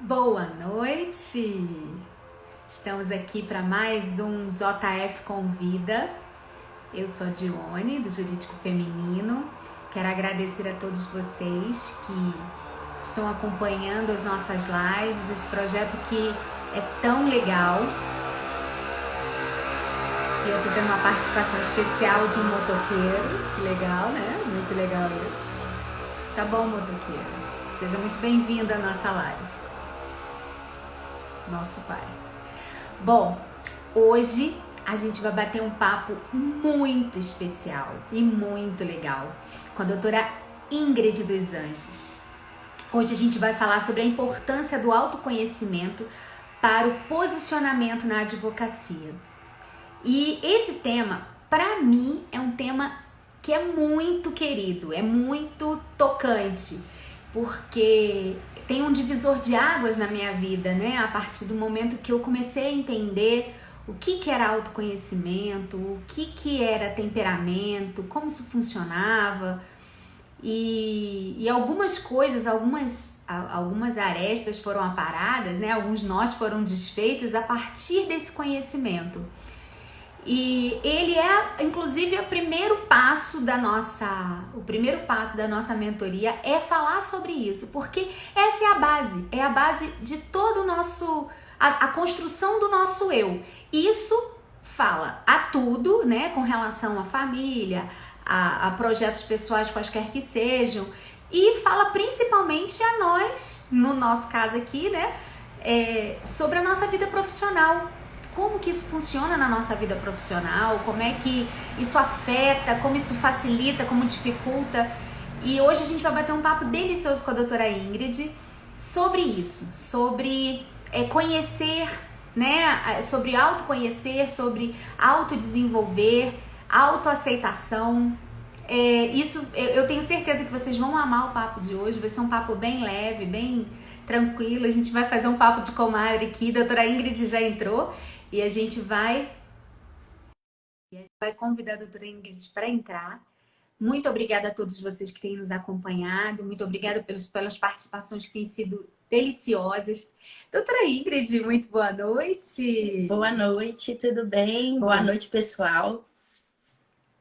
Boa noite! Estamos aqui para mais um JF Convida. Eu sou a Dione, do Jurídico Feminino. Quero agradecer a todos vocês que estão acompanhando as nossas lives, esse projeto que é tão legal. E eu estou tendo uma participação especial de um motoqueiro. Que legal, né? Muito legal isso. Tá bom, motoqueiro? Seja muito bem-vindo à nossa live. Nosso Pai. Bom, hoje a gente vai bater um papo muito especial e muito legal com a doutora Ingrid dos Anjos. Hoje a gente vai falar sobre a importância do autoconhecimento para o posicionamento na advocacia. E esse tema, para mim, é um tema que é muito querido, é muito tocante, porque tem um divisor de águas na minha vida, né? A partir do momento que eu comecei a entender o que era autoconhecimento, o que era temperamento, como isso funcionava. E algumas coisas, algumas arestas foram aparadas, né? Alguns nós foram desfeitos a partir desse conhecimento. E ele é, inclusive, o primeiro passo da nossa mentoria é falar sobre isso, porque essa é a base de todo o nosso, a construção do nosso eu. Isso fala a tudo, né, com relação à família, a projetos pessoais quaisquer que sejam, e fala principalmente a nós, no nosso caso aqui, né, sobre a nossa vida profissional. Como que isso funciona na nossa vida profissional, como é que isso afeta, como isso facilita, como dificulta. E hoje a gente vai bater um papo delicioso com a doutora Ingrid sobre isso, sobre conhecer, né, sobre autoconhecer, sobre autodesenvolver, autoaceitação. Isso eu tenho certeza que vocês vão amar o papo de hoje, vai ser um papo bem leve, bem tranquilo. A gente vai fazer um papo de comadre aqui, a doutora Ingrid já entrou. E a gente vai convidar a doutora Ingrid para entrar. Muito obrigada a todos vocês que têm nos acompanhado. Muito obrigada pelas participações que têm sido deliciosas. Doutora Ingrid, muito boa noite. Boa noite, tudo bem? Boa noite, pessoal.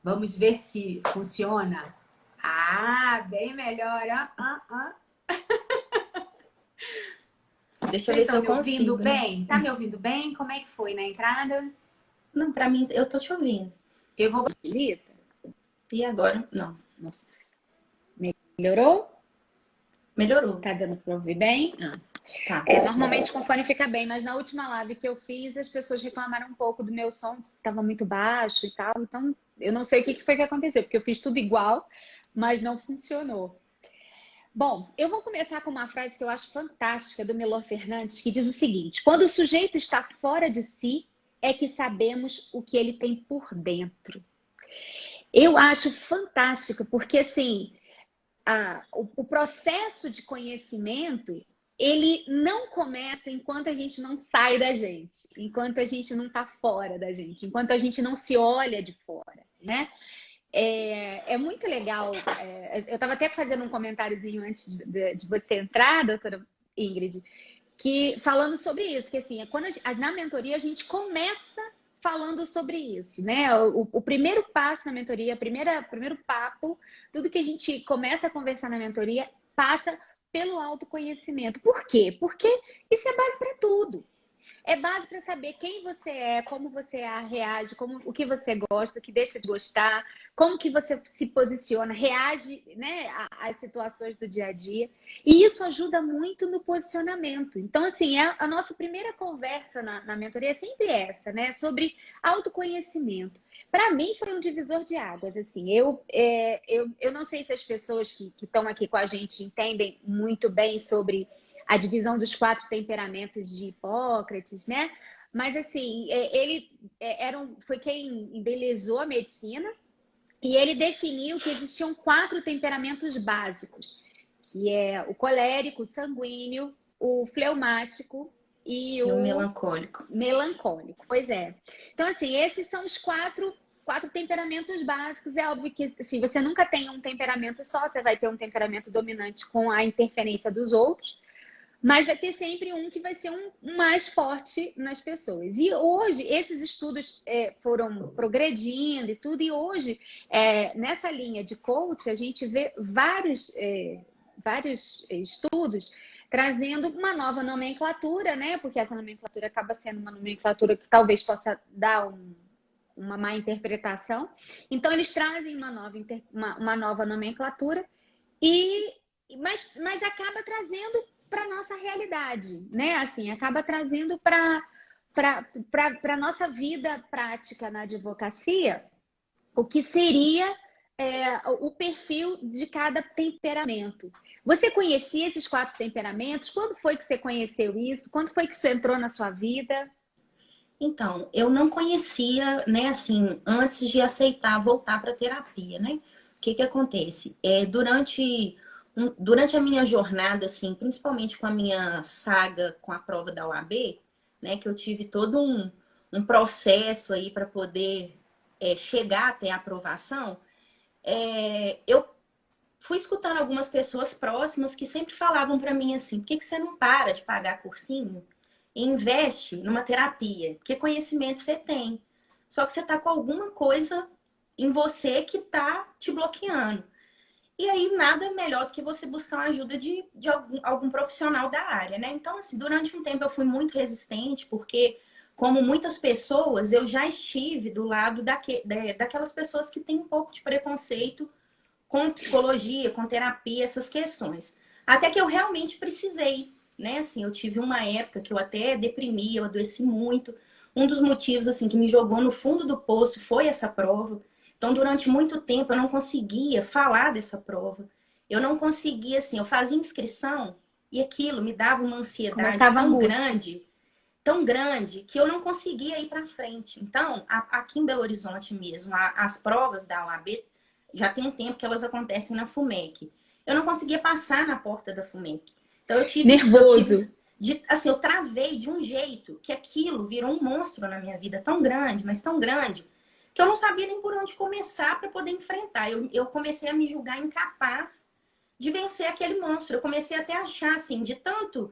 Vamos ver se funciona. Ah, bem melhor. Deixa eu Vocês ver se estão eu me ouvindo consigo, né? bem? Tá me ouvindo bem? Como é que foi na entrada? Não, pra mim, eu tô te ouvindo. Eu vou... E agora? Não. Nossa. Melhorou? Melhorou. Tá dando pra ouvir bem? Tá. Normalmente com fone fica bem, mas na última live que eu fiz, as pessoas reclamaram um pouco do meu som, que estava muito baixo e tal. Então, eu não sei o que foi que aconteceu, porque eu fiz tudo igual, mas não funcionou. Bom, eu vou começar com uma frase que eu acho fantástica do Milor Fernandes, que diz o seguinte: quando o sujeito está fora de si, é que sabemos o que ele tem por dentro. Eu acho fantástico, porque assim, o processo de conhecimento, ele não começa enquanto a gente não sai da gente, enquanto a gente não está fora da gente, enquanto a gente não se olha de fora, né? É muito legal. Eu estava até fazendo um comentáriozinho antes de você entrar, doutora Ingrid, que falando sobre isso, que assim, quando na mentoria a gente começa falando sobre isso, né? O primeiro passo na mentoria, primeiro papo, tudo que a gente começa a conversar na mentoria passa pelo autoconhecimento. Por quê? Porque isso é base para tudo. É base para saber quem você é, como você reage, o que você gosta, o que deixa de gostar, como que você se posiciona, reage, né, às situações do dia a dia. E isso ajuda muito no posicionamento. Então, assim, a nossa primeira conversa na mentoria é sempre essa, né? Sobre autoconhecimento. Para mim, foi um divisor de águas. Assim, eu não sei se as pessoas que estão aqui com a gente entendem muito bem sobre a divisão dos 4 temperamentos de Hipócrates, né? Mas, assim, ele foi quem embelezou a medicina e ele definiu que existiam 4 temperamentos básicos, que é o colérico, o sanguíneo, o fleumático e E o o melancólico. melancólico. Pois é. Então, assim, esses são os quatro temperamentos básicos. É óbvio que assim, você nunca tem um temperamento só, você vai ter um temperamento dominante com a interferência dos outros. Mas vai ter sempre um que vai ser um mais forte nas pessoas. E hoje, esses estudos foram progredindo e tudo, e hoje, nessa linha de coach, a gente vê vários estudos trazendo uma nova nomenclatura, né? Porque essa nomenclatura acaba sendo uma nomenclatura que talvez possa dar uma má interpretação. Então, eles trazem uma nova nomenclatura, mas acaba trazendo para a nossa realidade, né? Assim, acaba trazendo para a nossa vida prática na advocacia o que seria o perfil de cada temperamento. Você conhecia esses 4 temperamentos? Quando foi que você conheceu isso? Quando foi que isso entrou na sua vida? Então, eu não conhecia, né, assim, antes de aceitar voltar para terapia, né? O que que acontece? Durante a minha jornada, assim, principalmente com a minha saga com a prova da OAB, né, que eu tive todo um processo aí para poder chegar até a aprovação, eu fui escutando algumas pessoas próximas que sempre falavam para mim assim: por que que você não para de pagar cursinho e investe numa terapia? Porque conhecimento você tem, só que você tá com alguma coisa em você que tá te bloqueando. E aí, nada melhor do que você buscar uma ajuda de algum profissional da área, né? Então, assim, durante um tempo eu fui muito resistente, porque, como muitas pessoas, eu já estive do lado daquelas pessoas que têm um pouco de preconceito com psicologia, com terapia, essas questões. Até que eu realmente precisei, né? Assim, eu tive uma época que eu até deprimi, eu adoeci muito. Um dos motivos, assim, que me jogou no fundo do poço foi essa prova. Então, durante muito tempo, eu não conseguia falar dessa prova. Eu não conseguia, assim, eu fazia inscrição e aquilo me dava uma ansiedade Começava a angústia. tão grande, que eu não conseguia ir para frente. Então, aqui em Belo Horizonte mesmo, as provas da OAB já tem um tempo que elas acontecem na FUMEC. Eu não conseguia passar na porta da FUMEC. Então, Nervoso. assim, eu travei de um jeito que aquilo virou um monstro na minha vida, tão grande, mas tão grande, que eu não sabia nem por onde começar para poder enfrentar. Eu comecei a me julgar incapaz de vencer aquele monstro. Eu comecei até a achar, assim, de tanto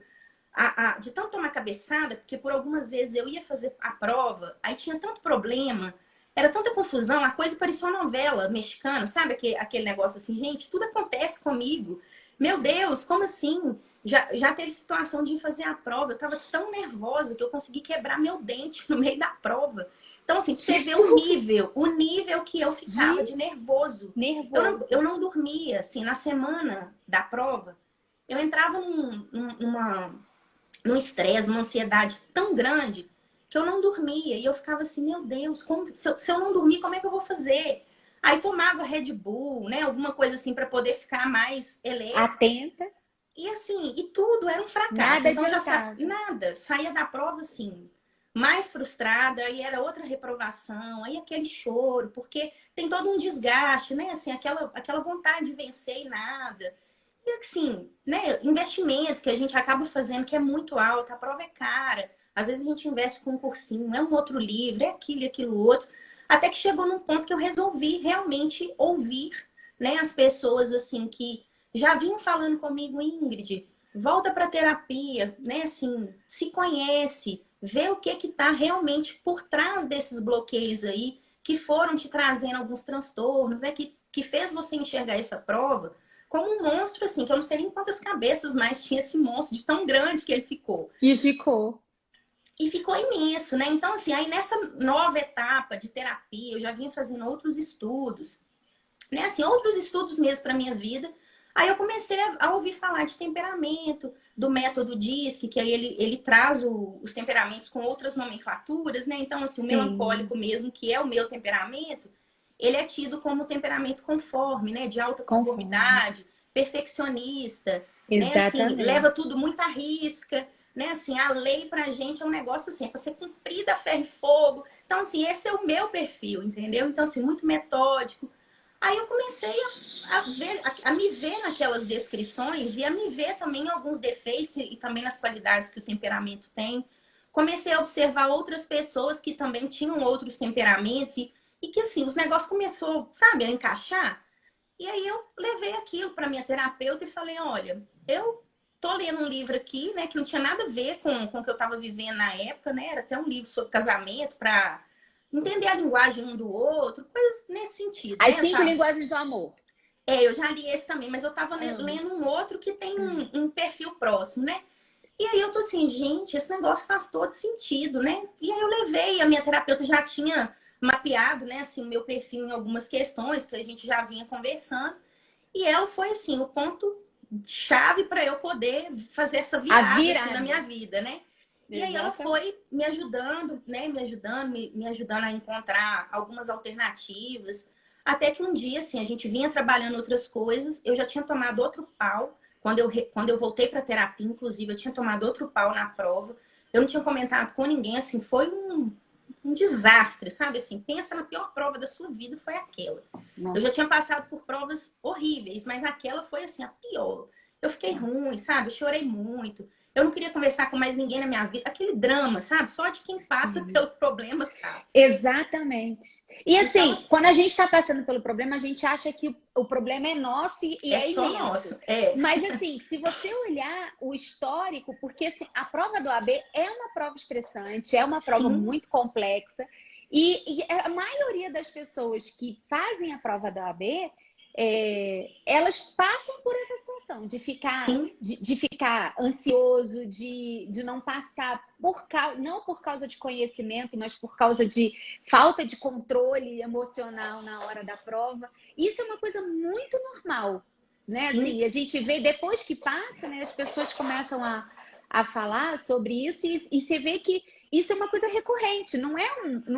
tomar cabeçada, porque por algumas vezes eu ia fazer a prova, aí tinha tanto problema, era tanta confusão, a coisa parecia uma novela mexicana, sabe? Aquele negócio assim, gente, tudo acontece comigo. Meu Deus, como assim? Já teve situação de ir fazer a prova, eu tava tão nervosa que eu consegui quebrar meu dente no meio da prova. Então, assim, você vê o nível que eu ficava de nervoso. Nervoso. Eu não dormia, assim, na semana da prova, eu entrava num estresse, numa ansiedade tão grande que eu não dormia. E eu ficava assim, meu Deus, se eu não dormir, como é que eu vou fazer? Aí tomava Red Bull, né? Alguma coisa assim para poder ficar mais elétrica. Atenta. E assim, e tudo era um fracasso. Nada Então adiantava. nada. Saía da prova assim, mais frustrada, aí era outra reprovação, aí aquele choro, porque tem todo um desgaste, né? Assim, aquela vontade de vencer e nada. E assim, né, investimento que a gente acaba fazendo que é muito alto, a prova é cara. Às vezes a gente investe com um cursinho, é um outro livro, é aquilo e aquilo outro. Até que chegou num ponto que eu resolvi realmente ouvir, né, as pessoas assim que já vinham falando comigo: Ingrid, volta para terapia, né, assim, se conhece, vê o que tá realmente por trás desses bloqueios aí que foram te trazendo alguns transtornos, né, que fez você enxergar essa prova como um monstro, assim, que eu não sei nem quantas cabeças mais tinha esse monstro, de tão grande que ele ficou. E ficou. E ficou imenso, né? Então, assim, aí nessa nova etapa de terapia, eu já vinha fazendo outros estudos, né? Assim, outros estudos mesmo para minha vida. Aí eu comecei a ouvir falar de temperamento, do método DISC, que aí ele traz os temperamentos com outras nomenclaturas, né? Então, assim, o melancólico mesmo, que é o meu temperamento, ele é tido como temperamento conforme, né? De alta conformidade, perfeccionista, né? Assim, leva tudo muito à risca, né? Assim, a lei pra gente é um negócio assim, é pra ser cumprida a ferro e fogo. Então, assim, esse é o meu perfil, entendeu? Então, assim, muito metódico. Aí eu comecei a me ver naquelas descrições e a me ver também em alguns defeitos e também nas qualidades que o temperamento tem. Comecei a observar outras pessoas que também tinham outros temperamentos e que, assim, os negócios começou, sabe, a encaixar. E aí eu levei aquilo para minha terapeuta e falei: olha, eu tô lendo um livro aqui, né, que não tinha nada a ver com o que eu estava vivendo na época, né? Era até um livro sobre casamento para entender a linguagem um do outro, coisas nesse sentido, As né? 5 linguagens do amor. Eu já li esse também, mas eu tava Amo. lendo um outro que tem um perfil próximo, né? E aí eu tô assim, gente, esse negócio faz todo sentido, né? E aí eu levei, a minha terapeuta já tinha mapeado, né, assim, o meu perfil em algumas questões que a gente já vinha conversando. E ela foi, assim, o ponto chave para eu poder fazer essa A virada, assim, na minha virada. vida, né? E aí ela Exatamente. foi me ajudando, né? Me ajudando a encontrar algumas alternativas. Até que um dia, assim, a gente vinha trabalhando outras coisas. Eu já tinha tomado outro pau. Quando eu voltei para terapia, inclusive, eu tinha tomado outro pau na prova. Eu não tinha comentado com ninguém, assim, foi um desastre, sabe? Assim, pensa na pior prova da sua vida, foi aquela. Eu já Nossa. tinha passado por provas horríveis, mas aquela foi, assim, a pior. Eu fiquei ruim, sabe? Eu chorei muito. Eu não queria conversar com mais ninguém na minha vida. Aquele drama, sabe? Só de quem passa pelo problema, sabe? Exatamente. E Então, assim, assim, quando a gente está passando pelo problema, a gente acha que o problema é nosso e é é só imenso. nosso. É. Mas assim, se você olhar o histórico, porque assim, a prova do AB é uma prova estressante, é uma prova Sim, muito complexa, e a maioria das pessoas que fazem a prova da AB, elas passam por essa situação de ficar, sim, de ficar ansioso, de não passar não por causa de conhecimento, mas por causa de falta de controle emocional na hora da prova. Isso é uma coisa muito normal, né? sim. Assim, a gente vê depois que passa, né? As pessoas começam a falar sobre isso e você vê que isso é uma coisa recorrente, não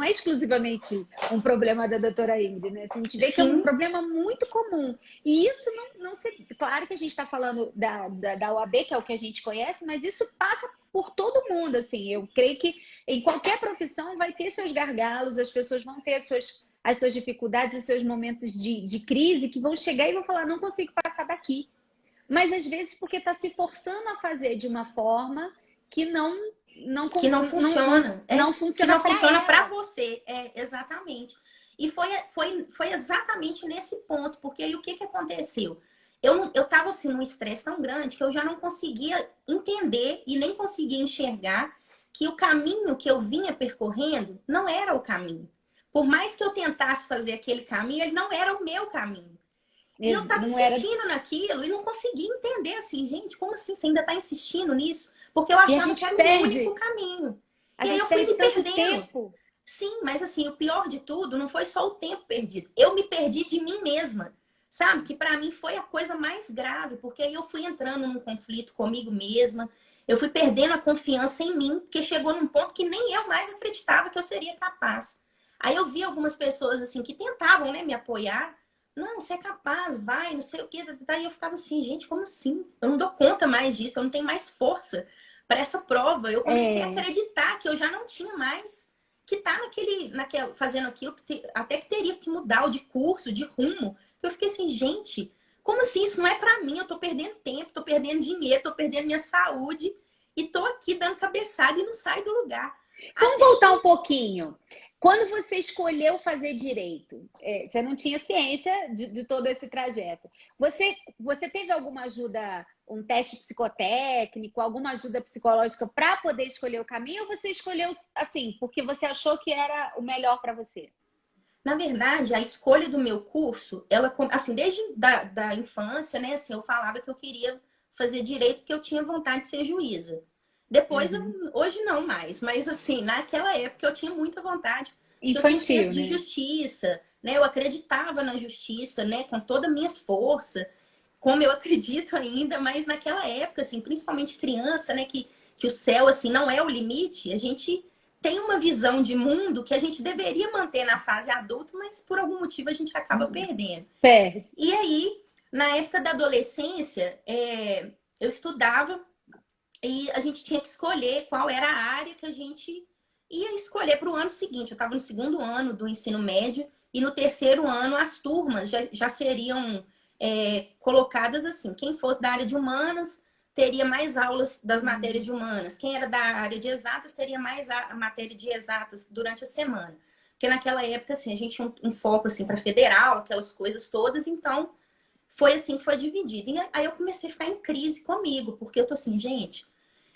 é exclusivamente um problema da doutora Ingrid, né? Assim, a gente vê que é um Sim, problema muito comum. E isso não se. Claro que a gente está falando da OAB, que é o que a gente conhece, mas isso passa por todo mundo, assim. Eu creio que em qualquer profissão vai ter seus gargalos, as pessoas vão ter as suas dificuldades, os seus momentos de crise que vão chegar e vão falar, não consigo passar daqui. Mas às vezes porque está se forçando a fazer de uma forma que não, que não funciona. não Que funciona não para funciona para ela. você. Exatamente. E foi exatamente nesse ponto, porque aí o que aconteceu? Eu tava assim num estresse tão grande que eu já não conseguia entender e nem conseguia enxergar que o caminho que eu vinha percorrendo não era o caminho. Por mais que eu tentasse fazer aquele caminho, ele não era o meu caminho. E eu tava Não era. insistindo naquilo e não conseguia entender assim, gente, como assim você ainda tá insistindo nisso? Porque eu E a achava que gente era o único perde, caminho. a E aí gente eu fui perde me tanto perdendo. tempo. Sim, mas assim, o pior de tudo não foi só o tempo perdido. Eu me perdi de mim mesma. Sabe? Que para mim foi a coisa mais grave, porque aí eu fui entrando num conflito comigo mesma. Eu fui perdendo a confiança em mim, porque chegou num ponto que nem eu mais acreditava que eu seria capaz. Aí eu vi algumas pessoas assim que tentavam, né, me apoiar. Não, você é capaz, vai, não sei o quê. Daí eu ficava assim, gente, como assim? Eu não dou conta mais disso, eu não tenho mais força para essa prova. Eu comecei a É, acreditar que eu já não tinha mais que tá fazendo aquilo, até que teria que mudar o de curso, de rumo. Eu fiquei assim, gente, como assim? Isso não é para mim. Eu tô perdendo tempo, tô perdendo dinheiro, tô perdendo minha saúde e tô aqui dando cabeçada e não saio do lugar. vamos Até voltar um que, pouquinho. Quando você escolheu fazer direito, você não tinha ciência de todo esse trajeto. Você teve alguma ajuda, um teste psicotécnico, alguma ajuda psicológica para poder escolher o caminho? Ou você escolheu assim, porque você achou que era o melhor para você? na verdade, a escolha do meu curso, ela, assim, desde da infância, né, assim, eu falava que eu queria fazer direito porque eu tinha vontade de ser juíza. Depois, Uhum. hoje não mais, mas assim, naquela época eu tinha muita vontade, porque eu tenho senso Infantil, de né? justiça, né? Eu acreditava na justiça, né, com toda a minha força, como eu acredito ainda, mas naquela época, assim, principalmente criança, né, que o céu, assim, não é o limite, a gente tem uma visão de mundo que a gente deveria manter na fase adulta, mas por algum motivo a gente acaba perdendo. Perde. E aí, na época da adolescência, eu estudava e a gente tinha que escolher qual era a área que a gente ia escolher para o ano seguinte. Eu estava no segundo ano do ensino médio e no terceiro ano as turmas já seriam colocadas assim. Quem fosse da área de humanas teria mais aulas das matérias de humanas. Quem era da área de exatas teria mais a matéria de exatas durante a semana. Porque naquela época assim, a gente tinha um foco assim, para federal, aquelas coisas todas. Então, foi assim que foi dividido. E aí eu comecei a ficar em crise comigo, porque eu tô assim, gente,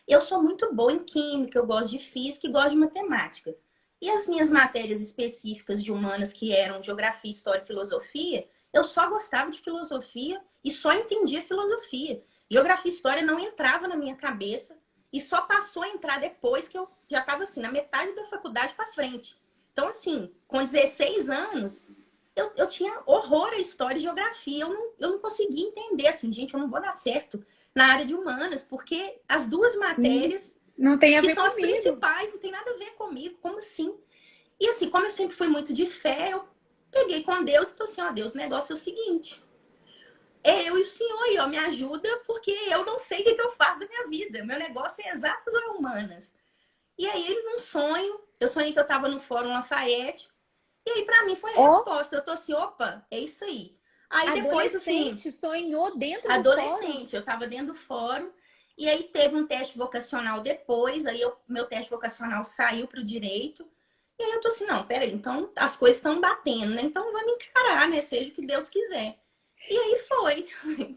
eu sou muito boa em química, eu gosto de física e gosto de matemática. E as minhas matérias específicas de humanas, que eram geografia, história e filosofia, eu só gostava de filosofia e só entendia filosofia. Geografia e história não entrava na minha cabeça e só passou a entrar depois que eu já estava assim, na metade da faculdade para frente. Então, assim, com 16 anos, eu tinha horror à história e geografia. Eu não conseguia entender, assim, gente, eu não vou dar certo na área de humanas, porque as duas matérias Não tem a que ver são as comigo. principais, não tem nada a ver comigo, como assim? E assim, como eu sempre fui muito de fé, eu peguei com Deus e tô assim, ó, Deus, o negócio é o seguinte, é eu e o Senhor aí, ó, me ajuda, porque eu não sei o que eu faço da minha vida. Meu negócio é exatas ou é humanas? E aí, num sonho, eu sonhei que eu tava no Fórum Lafayette, e aí pra mim foi a Ó, resposta. Eu tô assim, opa, é isso aí. Aí depois, assim, adolescente sonhou dentro do fórum. adolescente, eu estava dentro do fórum, e aí teve um teste vocacional depois, aí meu teste vocacional saiu para o direito, e aí eu tô assim, não, peraí, então as coisas estão batendo, né? Então vamos encarar, né? Seja o que Deus quiser. E aí foi,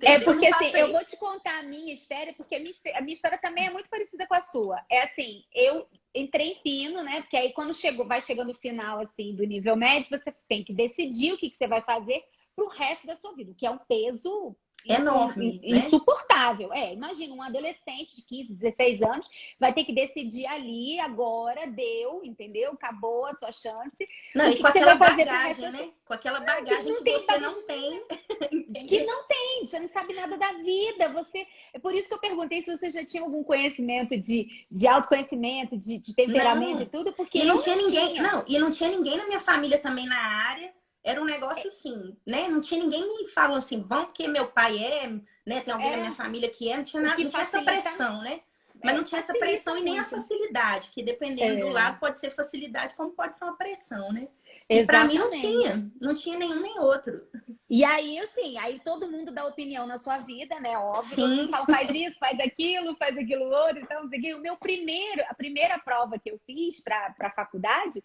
É entendeu? porque Não assim, eu passei. vou te contar a minha história, porque a minha história também é muito parecida com a sua. É assim, eu entrei em pino, né? Porque aí quando vai chegando o final assim do nível médio, você tem que decidir o que você vai fazer pro resto da sua vida, o que é um peso Enorme, né? insuportável. É, imagina um adolescente de 15, 16 anos vai ter que decidir ali agora, deu, entendeu? Acabou a sua chance. Não, O e que com você aquela vai fazer pro resto bagagem, da sua né? Com aquela que bagagem não que tem você bagagem não tem, que entendeu? não tem, você não sabe nada da vida. Você, é por isso que eu perguntei se você já tinha algum conhecimento de autoconhecimento, de temperamento e Não. tudo, porque E não eu tinha não ninguém, tinha. não, e não tinha ninguém na minha família também na área. Era um negócio assim, né? Não tinha ninguém me falando assim, vão porque meu pai é, né? Tem alguém na minha É família que é, não tinha o nada, que não tinha essa facilita, pressão, né? Mas não tinha essa facilita pressão e nem a muito. facilidade, que dependendo do É, lado pode ser facilidade, como pode ser uma pressão, né? E para mim exatamente. não tinha nenhum nem outro. E aí, assim, aí todo mundo dá opinião na sua vida, né? Óbvio, todo mundo Sim, fala, faz aquilo outro, então, não sei o quê. A primeira prova que eu fiz para a faculdade,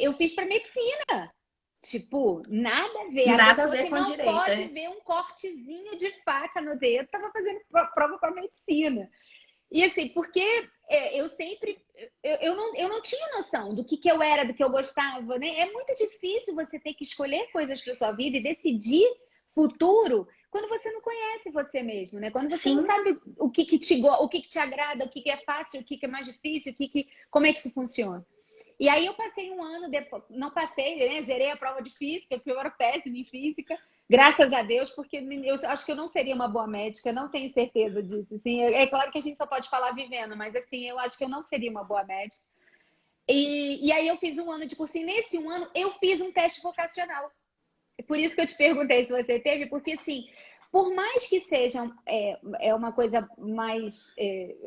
eu fiz para medicina. Tipo, nada a ver. A nada a pessoa ver que com não direito, pode é. ver um cortezinho de faca no dedo estava fazendo prova para medicina. E assim, porque eu sempre. Eu não tinha noção do que eu era, do que eu gostava, né? É muito difícil você ter que escolher coisas para sua vida e decidir futuro quando você não conhece você mesmo, né? Quando você não Sim, sabe o que te agrada, o que é fácil, o que é mais difícil, como é que isso funciona. E aí eu passei um ano depois, não passei, né? Zerei a prova de física, porque eu era péssima em física, graças a Deus, porque eu acho que eu não seria uma boa médica, não tenho certeza disso. Assim, é claro que a gente só pode falar vivendo, mas assim, eu acho que eu não seria uma boa médica. E aí eu fiz um ano de cursinho. Nesse um ano, eu fiz um teste vocacional. É por isso que eu te perguntei se você teve, porque assim, por mais que seja uma coisa mais.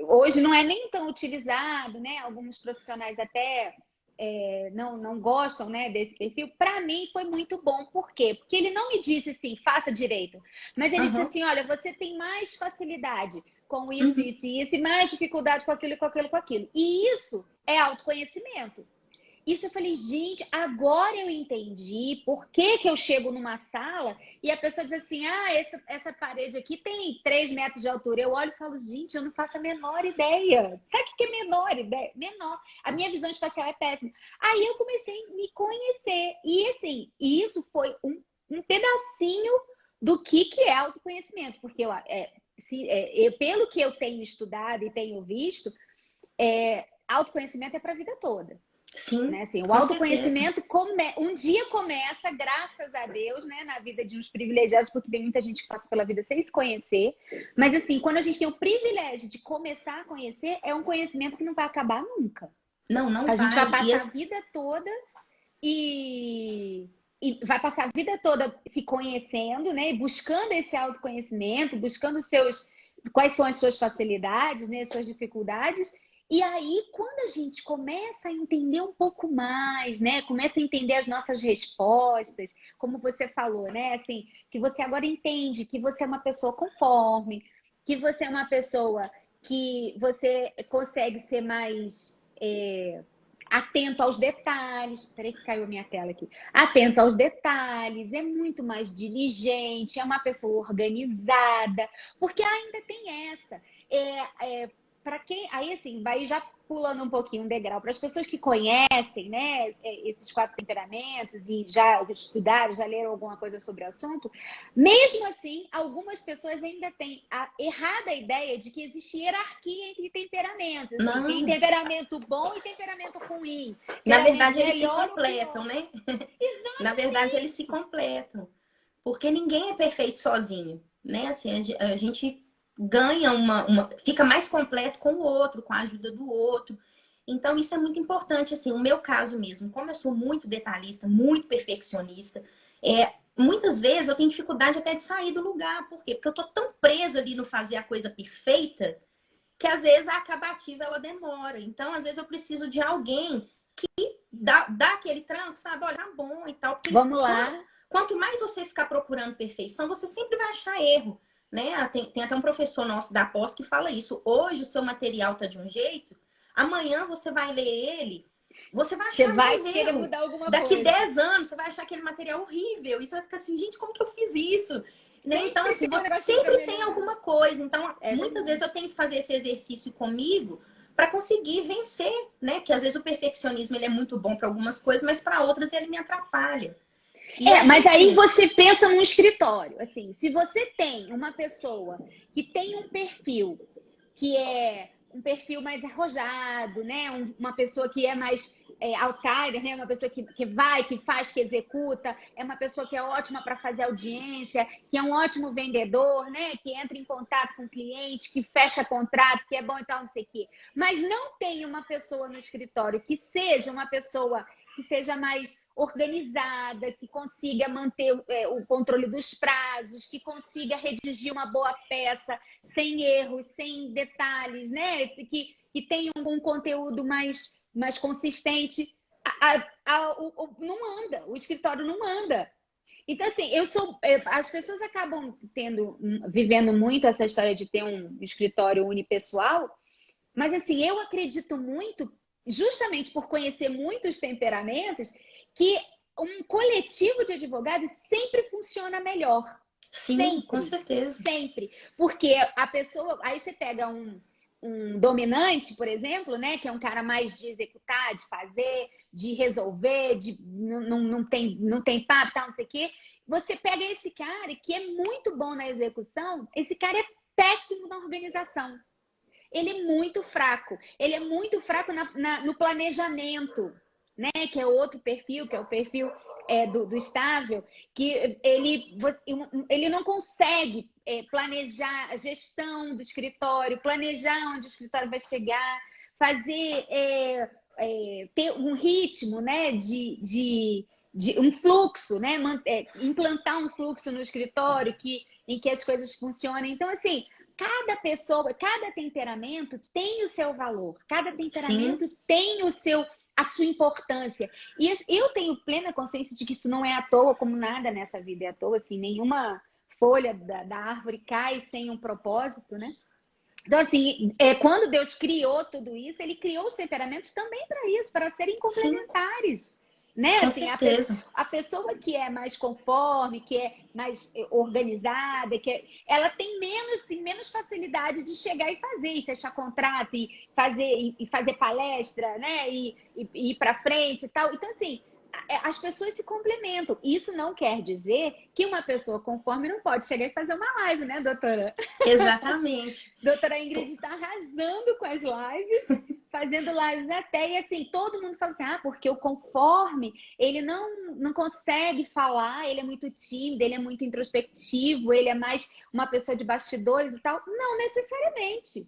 Hoje não é nem tão utilizado, né? Alguns profissionais até não gostam, né, desse perfil. Para mim foi muito bom. Por quê? Porque ele não me disse assim, faça direito, mas ele disse aham, assim: olha, você tem mais facilidade com isso, uhum. isso e isso, e mais dificuldade com aquilo, com aquilo, com aquilo. E isso é autoconhecimento. Isso eu falei, gente, agora eu entendi por que que eu chego numa sala e a pessoa diz assim, essa parede aqui tem 3 metros de altura. Eu olho e falo, gente, eu não faço a menor ideia. Sabe o que é menor ideia? Menor. A minha visão espacial é péssima. Aí eu comecei a me conhecer. E assim, isso foi um pedacinho do que é autoconhecimento. Porque pelo que eu tenho estudado e tenho visto, autoconhecimento é para a vida toda. Sim, Né? Assim, o com certeza. autoconhecimento um dia começa, graças a Deus, né, na vida de uns privilegiados, porque tem muita gente que passa pela vida sem se conhecer. Mas assim, quando a gente tem o privilégio de começar a conhecer, é um conhecimento que não vai acabar nunca. Não, não A gente vai vai. passar a vida toda e vai passar a vida toda se conhecendo, né, e buscando esse autoconhecimento, buscando quais são as suas facilidades, né, as suas dificuldades. E aí, quando a gente começa a entender um pouco mais, né? Começa a entender as nossas respostas, como você falou, né? Assim, que você agora entende que você é uma pessoa conforme, que você é uma pessoa que você consegue ser mais atento aos detalhes. Peraí que caiu a minha tela aqui. Atento aos detalhes, é muito mais diligente, é uma pessoa organizada, porque ainda tem essa. Para quem, aí assim, vai já pulando um pouquinho um degrau, para as pessoas que conhecem, né, esses 4 temperamentos e já estudaram, já leram alguma coisa sobre o assunto, mesmo assim, algumas pessoas ainda têm a errada ideia de que existe hierarquia entre temperamentos. Assim, tem Não, temperamento bom e temperamento ruim. na Temperamento verdade eles se melhor ou completam, pior. né? Na verdade eles se completam. Porque ninguém é perfeito sozinho, né? Assim, a gente ganha fica mais completo com o outro, com a ajuda do outro. Então, isso é muito importante, assim, o meu caso mesmo, como eu sou muito detalhista, muito perfeccionista, muitas vezes eu tenho dificuldade até de sair do lugar. Por quê? Porque eu tô tão presa ali no fazer a coisa perfeita, que às vezes a acabativa ela demora. Então, às vezes eu preciso de alguém dá aquele tranco, sabe? Olha, tá bom e tal. Porque Vamos lá. quanto mais você ficar procurando perfeição, você sempre vai achar erro, né? Tem até um professor nosso da pós que fala isso. Hoje o seu material tá de um jeito, amanhã você vai ler ele, você vai Você achar vai mais querer erro. mudar alguma Daqui coisa. 10 anos, você vai achar aquele material horrível. E você vai ficar assim, gente, como que eu fiz isso? Né? Então, Sempre assim, tem um você negocinho para sempre tem melhorar. alguma coisa. Então, É muitas vezes verdade. eu tenho que fazer esse exercício comigo para conseguir vencer, né? Que às vezes o perfeccionismo ele é muito bom para algumas coisas, mas para outras ele me atrapalha. E aí, Mas aí assim, você pensa num escritório. Assim, se você tem uma pessoa que tem um perfil que é um perfil mais arrojado, né? Uma pessoa que é mais outsider, né? Uma pessoa que vai, que faz, que executa, é uma pessoa que é ótima para fazer audiência, que é um ótimo vendedor, né? Que entra em contato com o cliente, que fecha contrato, que é bom e tal, não sei o quê. Mas não tem uma pessoa no escritório que seja uma pessoa que seja mais organizada, que consiga manter o controle dos prazos, que consiga redigir uma boa peça sem erros, sem detalhes, né? Que tenha um conteúdo mais consistente. Não anda, o escritório não anda. Então, assim, as pessoas acabam vivendo muito essa história de ter um escritório unipessoal, mas assim, eu acredito muito, justamente por conhecer muitos temperamentos, que um coletivo de advogados sempre funciona melhor. sim, com Sempre, certeza. sempre. Porque a pessoa. Aí você pega um dominante, por exemplo, né? Que é um cara mais de executar, de fazer, de resolver, não tem papo, tal, não sei o quê. Você pega esse cara que é muito bom na execução, esse cara é péssimo na organização. Ele é muito fraco. Ele é muito fraco no planejamento, né? Que é outro perfil, que é o perfil do estável, que ele não consegue planejar a gestão do escritório, planejar onde o escritório vai chegar, fazer ter um ritmo, né? De um fluxo, né? Implantar um fluxo no escritório em que as coisas funcionem. Então, assim, cada pessoa, cada temperamento tem o seu valor, cada Sim, temperamento tem a sua importância. E eu tenho plena consciência de que isso não é à toa, como nada nessa vida é à toa, assim, nenhuma folha da árvore cai sem um propósito, né? Então, assim, quando Deus criou tudo isso, ele criou os temperamentos também para isso, para serem sim, complementares. Né? com Assim, certeza. a pessoa que é mais conforme, que é mais organizada, ela tem menos facilidade de chegar e fazer, e fechar contrato, e fazer palestra, né? E ir para frente e tal. Então, assim, as pessoas se complementam. Isso não quer dizer que uma pessoa conforme não pode chegar e fazer uma live, né, doutora? Exatamente. Doutora Ingrid está arrasando com as lives, fazendo lives até, e assim, todo mundo fala assim, porque o conforme, ele não consegue falar, ele é muito tímido, ele é muito introspectivo, ele é mais uma pessoa de bastidores e tal. Não necessariamente.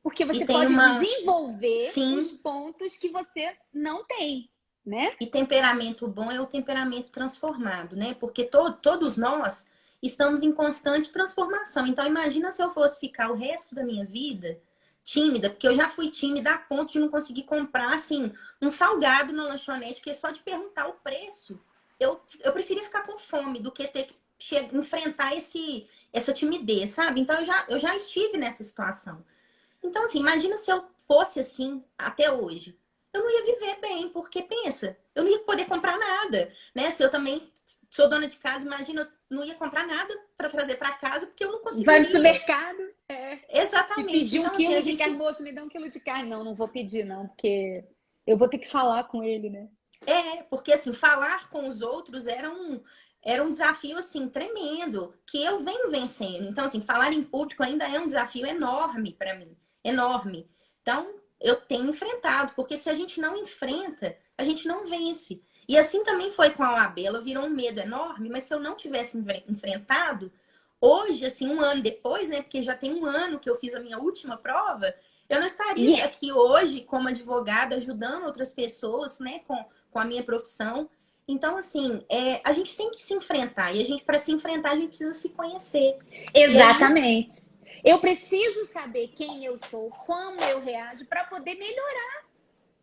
Porque E você tem pode uma. desenvolver os Sim, pontos que você não tem, né? e temperamento bom é o temperamento transformado, né? Porque todos nós estamos em constante transformação. Então, imagina se eu fosse ficar o resto da minha vida tímida, porque eu já fui tímida a ponto de não conseguir comprar, assim, um salgado na lanchonete, porque só de perguntar o preço, eu preferia ficar com fome do que ter que enfrentar essa timidez, sabe? Então, eu já estive nessa situação. Então, assim, imagina se eu fosse assim até hoje. eu não ia viver bem, porque pensa, eu não ia poder comprar nada, né? Se eu também sou dona de casa, imagina, eu não ia comprar nada para trazer para casa, porque eu não Vai no conseguiria. supermercado, e Exatamente. pedir um Então, assim, a quilo de gente carne, moço, me dá um quilo de carne. Não, não vou pedir, não, porque eu vou ter que falar com ele, né? porque assim, falar com os outros era um desafio assim tremendo, que eu venho vencendo. Então, assim, falar em público ainda é um desafio enorme para mim, enorme. Então, eu tenho enfrentado, porque se a gente não enfrenta, a gente não vence. E assim também foi com a OAB, ela virou um medo enorme, mas se eu não tivesse enfrentado, hoje, assim, um ano depois, né, porque já tem um ano que eu fiz a minha última prova, eu não E estaria aqui hoje como advogada ajudando outras pessoas, né, com a minha profissão. Então, assim, a gente tem que se enfrentar. E a gente, para se enfrentar, a gente precisa se conhecer. E aí, exatamente. Eu preciso saber quem eu sou, como eu reajo para poder melhorar,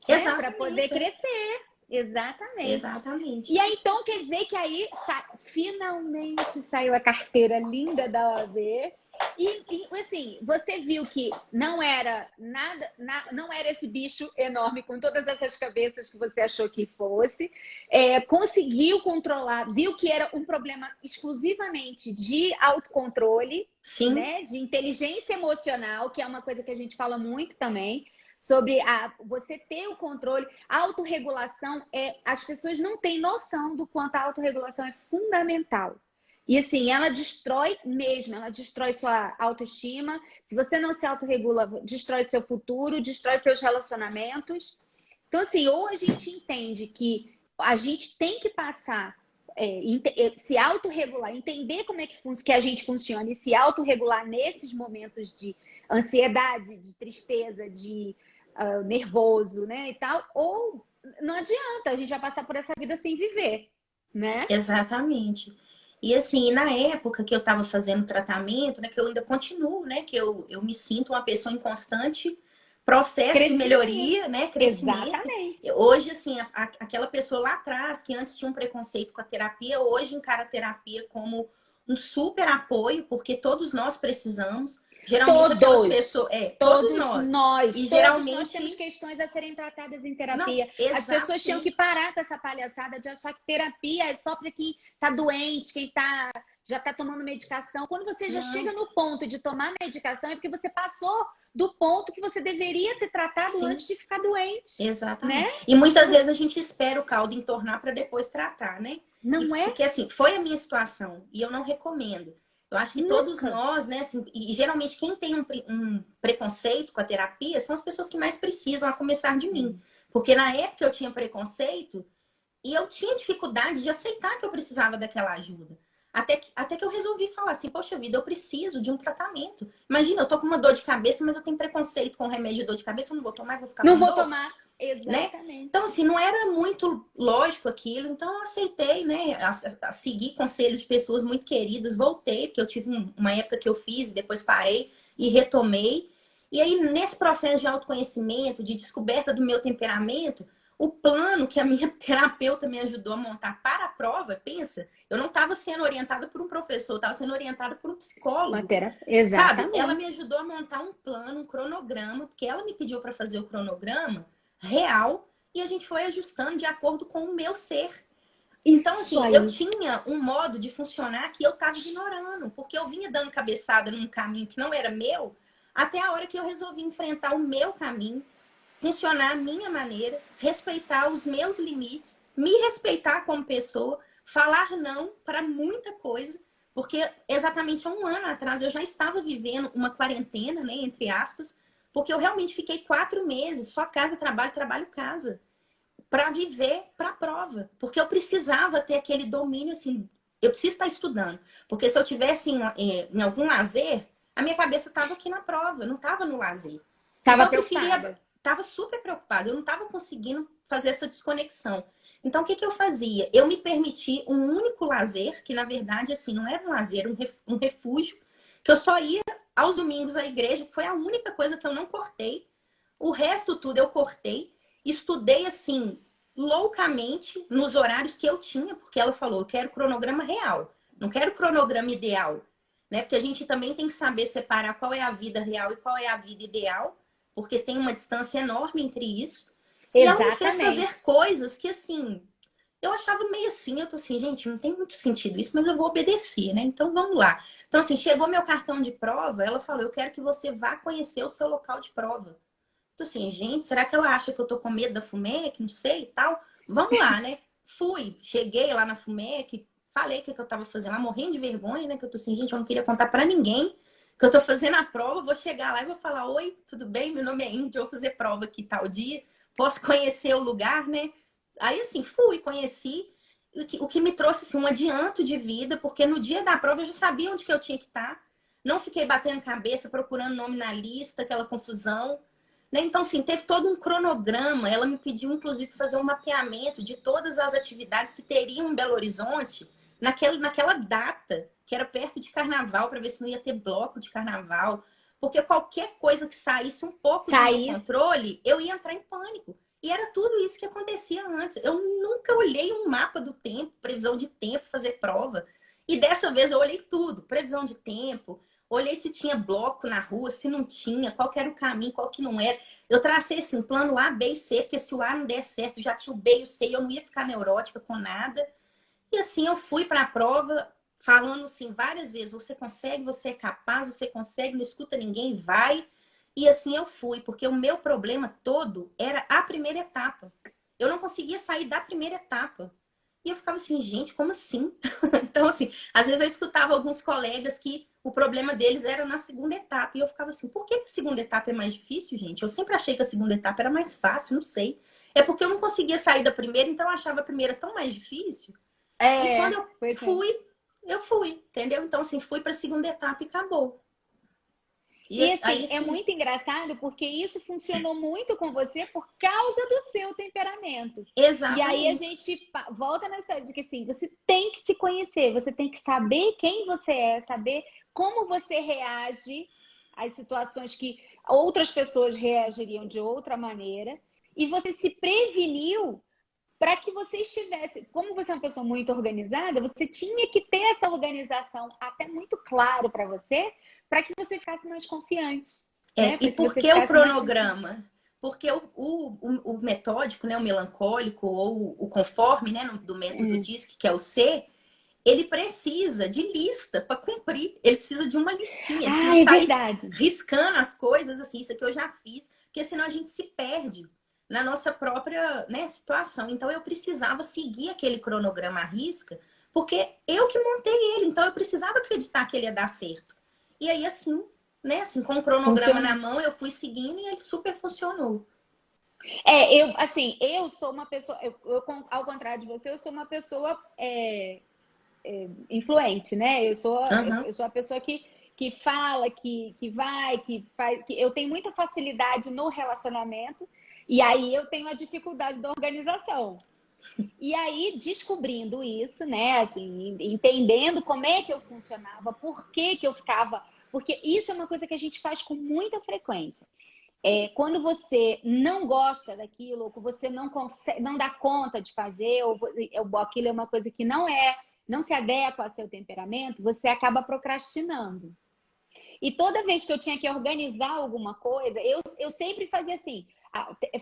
né? Para poder exatamente, crescer. Exatamente. exatamente. E aí, então, quer dizer que aí finalmente saiu a carteira linda da OAB. Assim, você viu que não era nada, não era esse bicho enorme com todas essas cabeças que você achou que fosse. Conseguiu controlar, viu que era um problema exclusivamente de autocontrole, Sim, né? De inteligência emocional, que é uma coisa que a gente fala muito também sobre você ter o controle. A autorregulação as pessoas não têm noção do quanto a autorregulação é fundamental. E assim, ela destrói mesmo, ela destrói sua autoestima. Se você não se autorregula, destrói seu futuro, destrói seus relacionamentos. Então, assim, ou a gente entende que a gente tem que passar, se autorregular, entender como é que a gente funciona e se autorregular nesses momentos de ansiedade, de tristeza, de nervoso, né, e tal, ou não adianta, a gente vai passar por essa vida sem viver, né? exatamente. E assim, na época que eu estava fazendo tratamento, né, que eu ainda continuo, né, que eu me sinto uma pessoa em constante processo de Crescimento. melhoria, né, crescimento. Exatamente. Hoje, assim, aquela pessoa lá atrás, que antes tinha um preconceito com a terapia, hoje encara a terapia como um super apoio, porque todos nós precisamos. Geralmente aquelas Todos, pessoas, todos nós. E todos nós temos geralmente, questões a serem tratadas em não, terapia. As pessoas tinham que exatamente. parar com essa palhaçada de achar que terapia é só para quem está doente, quem já está tomando medicação. Quando você já chega Não, no ponto de tomar medicação, é porque você passou do ponto que você deveria ter tratado sim. antes de ficar doente, né? Exatamente. E muitas vezes a gente espera o caldo entornar para depois tratar, né? Não é? Porque assim, foi a minha situação e eu não recomendo. Eu acho que todos Nunca. nós, né, assim, e geralmente quem tem um preconceito com a terapia são as pessoas que mais precisam, a começar de mim. Porque na época eu tinha preconceito e eu tinha dificuldade de aceitar que eu precisava daquela ajuda. Até que eu resolvi falar assim, poxa vida, eu preciso de um tratamento. Imagina, eu tô com uma dor de cabeça, mas eu tenho preconceito com remédio de dor de cabeça, eu não vou tomar, vou ficar Não com vou dor, tomar. né? Então, Exatamente. assim, não era muito lógico aquilo, então eu aceitei, né? A seguir conselhos de pessoas muito queridas, voltei, porque eu tive uma época que eu fiz, depois parei e retomei. E aí, nesse processo de autoconhecimento, de descoberta do meu temperamento, o plano que a minha terapeuta me ajudou a montar para a prova, pensa, eu não estava sendo orientada por um professor, eu estava sendo orientada por um psicólogo. Sabe? Ela me Exatamente. ajudou a montar um plano, um cronograma, porque ela me pediu para fazer o cronograma real e a gente foi ajustando de acordo com o meu ser. Então, Isso assim, eu aí. tinha um modo de funcionar que eu estava ignorando, porque eu vinha dando cabeçada num caminho que não era meu, até a hora que eu resolvi enfrentar o meu caminho, funcionar a minha maneira, respeitar os meus limites, me respeitar como pessoa, falar não para muita coisa, porque exatamente há um ano atrás eu já estava vivendo uma quarentena, né, entre aspas, porque eu realmente fiquei 4 meses, só casa, trabalho, trabalho, casa, para viver para a prova, porque eu precisava ter aquele domínio, assim, eu preciso estar estudando, porque se eu tivesse em algum lazer, a minha cabeça estava aqui na prova, eu não estava no lazer. Estava Então eu preferia, preocupada. estava super preocupada, eu não estava conseguindo fazer essa desconexão. Então o que eu fazia? Eu me permiti um único lazer, que na verdade assim não era um lazer, um refúgio, que eu só ia aos domingos à igreja, que foi a única coisa que eu não cortei. O resto tudo eu cortei. Estudei assim, loucamente, nos horários que eu tinha, porque ela falou, eu quero cronograma real, não quero cronograma ideal, né? Porque a gente também tem que saber separar qual é a vida real e qual é a vida ideal, porque tem uma distância enorme entre isso. E ela me fez fazer Exatamente. coisas que, assim, eu achava meio assim, eu tô assim, gente, não tem muito sentido isso, mas eu vou obedecer, né? Então vamos lá. Então, assim, chegou meu cartão de prova, ela falou, eu quero que você vá conhecer o seu local de prova. Tô assim, gente, será que ela acha que eu tô com medo da FUMEC? Não sei e tal. Vamos lá, né? Fui, cheguei lá na FUMEC, falei o que eu tava fazendo lá, morrendo de vergonha, né? Que eu tô assim, gente, eu não queria contar pra ninguém que eu tô fazendo a prova, vou chegar lá e vou falar, oi, tudo bem? Meu nome é Índia, eu vou fazer prova aqui tal dia, posso conhecer o lugar, né? Aí, assim, fui, conheci, o que me trouxe, assim, um adianto de vida, porque no dia da prova eu já sabia onde que eu tinha que estar, não fiquei batendo cabeça, procurando nome na lista, aquela confusão, né? Então, assim, teve todo um cronograma. Ela me pediu, inclusive, fazer um mapeamento de todas as atividades que teriam em Belo Horizonte naquela data, que era perto de carnaval, para ver se não ia ter bloco de carnaval. Porque qualquer coisa que saísse um pouco do meu Sair. controle, eu ia entrar em pânico. E era tudo isso que acontecia antes. Eu nunca olhei um mapa do tempo, previsão de tempo, fazer prova. E dessa vez eu olhei tudo, previsão de tempo, olhei se tinha bloco na rua, se não tinha, qual que era o caminho, qual que não era. Eu tracei assim, plano A, B e C, porque se o A não der certo, já tinha o B e o C, e eu não ia ficar neurótica com nada. E assim eu fui para a prova, falando assim várias vezes: você consegue, você é capaz, você consegue, não escuta ninguém, vai. E assim eu fui, porque o meu problema todo era a primeira etapa. Eu não conseguia sair da primeira etapa. E eu ficava assim, gente, como assim? Então, assim, às vezes eu escutava alguns colegas que o problema deles era na segunda etapa. E eu ficava assim, por que a segunda etapa é mais difícil, gente? Eu sempre achei que a segunda etapa era mais fácil, não sei. É porque eu não conseguia sair da primeira, então eu achava a primeira tão mais difícil. E quando É, pois é. eu fui, entendeu? Então, assim, fui para a segunda etapa e acabou. E E aí, assim, é assim, muito engraçado porque isso funcionou muito com você por causa do seu temperamento. E aí a exatamente. gente volta na história de que assim, você tem que se conhecer, você tem que saber quem você é, saber como você reage às situações que outras pessoas reagiriam de outra maneira, e você se preveniu para que você estivesse, como você é uma pessoa muito organizada, você tinha que ter essa organização até muito claro para que você ficasse mais confiante, né? E Para que por você que o ficasse mais. cronograma? Porque o metódico, né, o melancólico ou o conforme, né, do método DISC, que é o C, ele precisa de lista para cumprir. Ele precisa de uma listinha, ele precisa Ah, é sair verdade. riscando as coisas, assim, isso aqui eu já fiz, porque senão a gente se perde na nossa própria, né, situação. Então eu precisava seguir aquele cronograma à risca, porque eu que montei ele, então eu precisava acreditar que ele ia dar certo. E aí, assim, né, assim, com o cronograma na Funciona. mão, eu fui seguindo e ele super funcionou. Eu sou uma pessoa, ao contrário de você, eu sou uma pessoa influente, né? Aham. Eu sou a pessoa que fala, que vai, que faz. Eu tenho muita facilidade no relacionamento, e aí eu tenho a dificuldade da organização. E aí, descobrindo isso, né, assim, entendendo como é que eu funcionava, por que que eu ficava. Porque isso é uma coisa que a gente faz com muita frequência. Quando você não gosta daquilo, ou que você não consegue, não dá conta de fazer, ou aquilo é uma coisa que não se adequa ao seu temperamento, você acaba procrastinando. E toda vez que eu tinha que organizar alguma coisa, eu sempre fazia assim,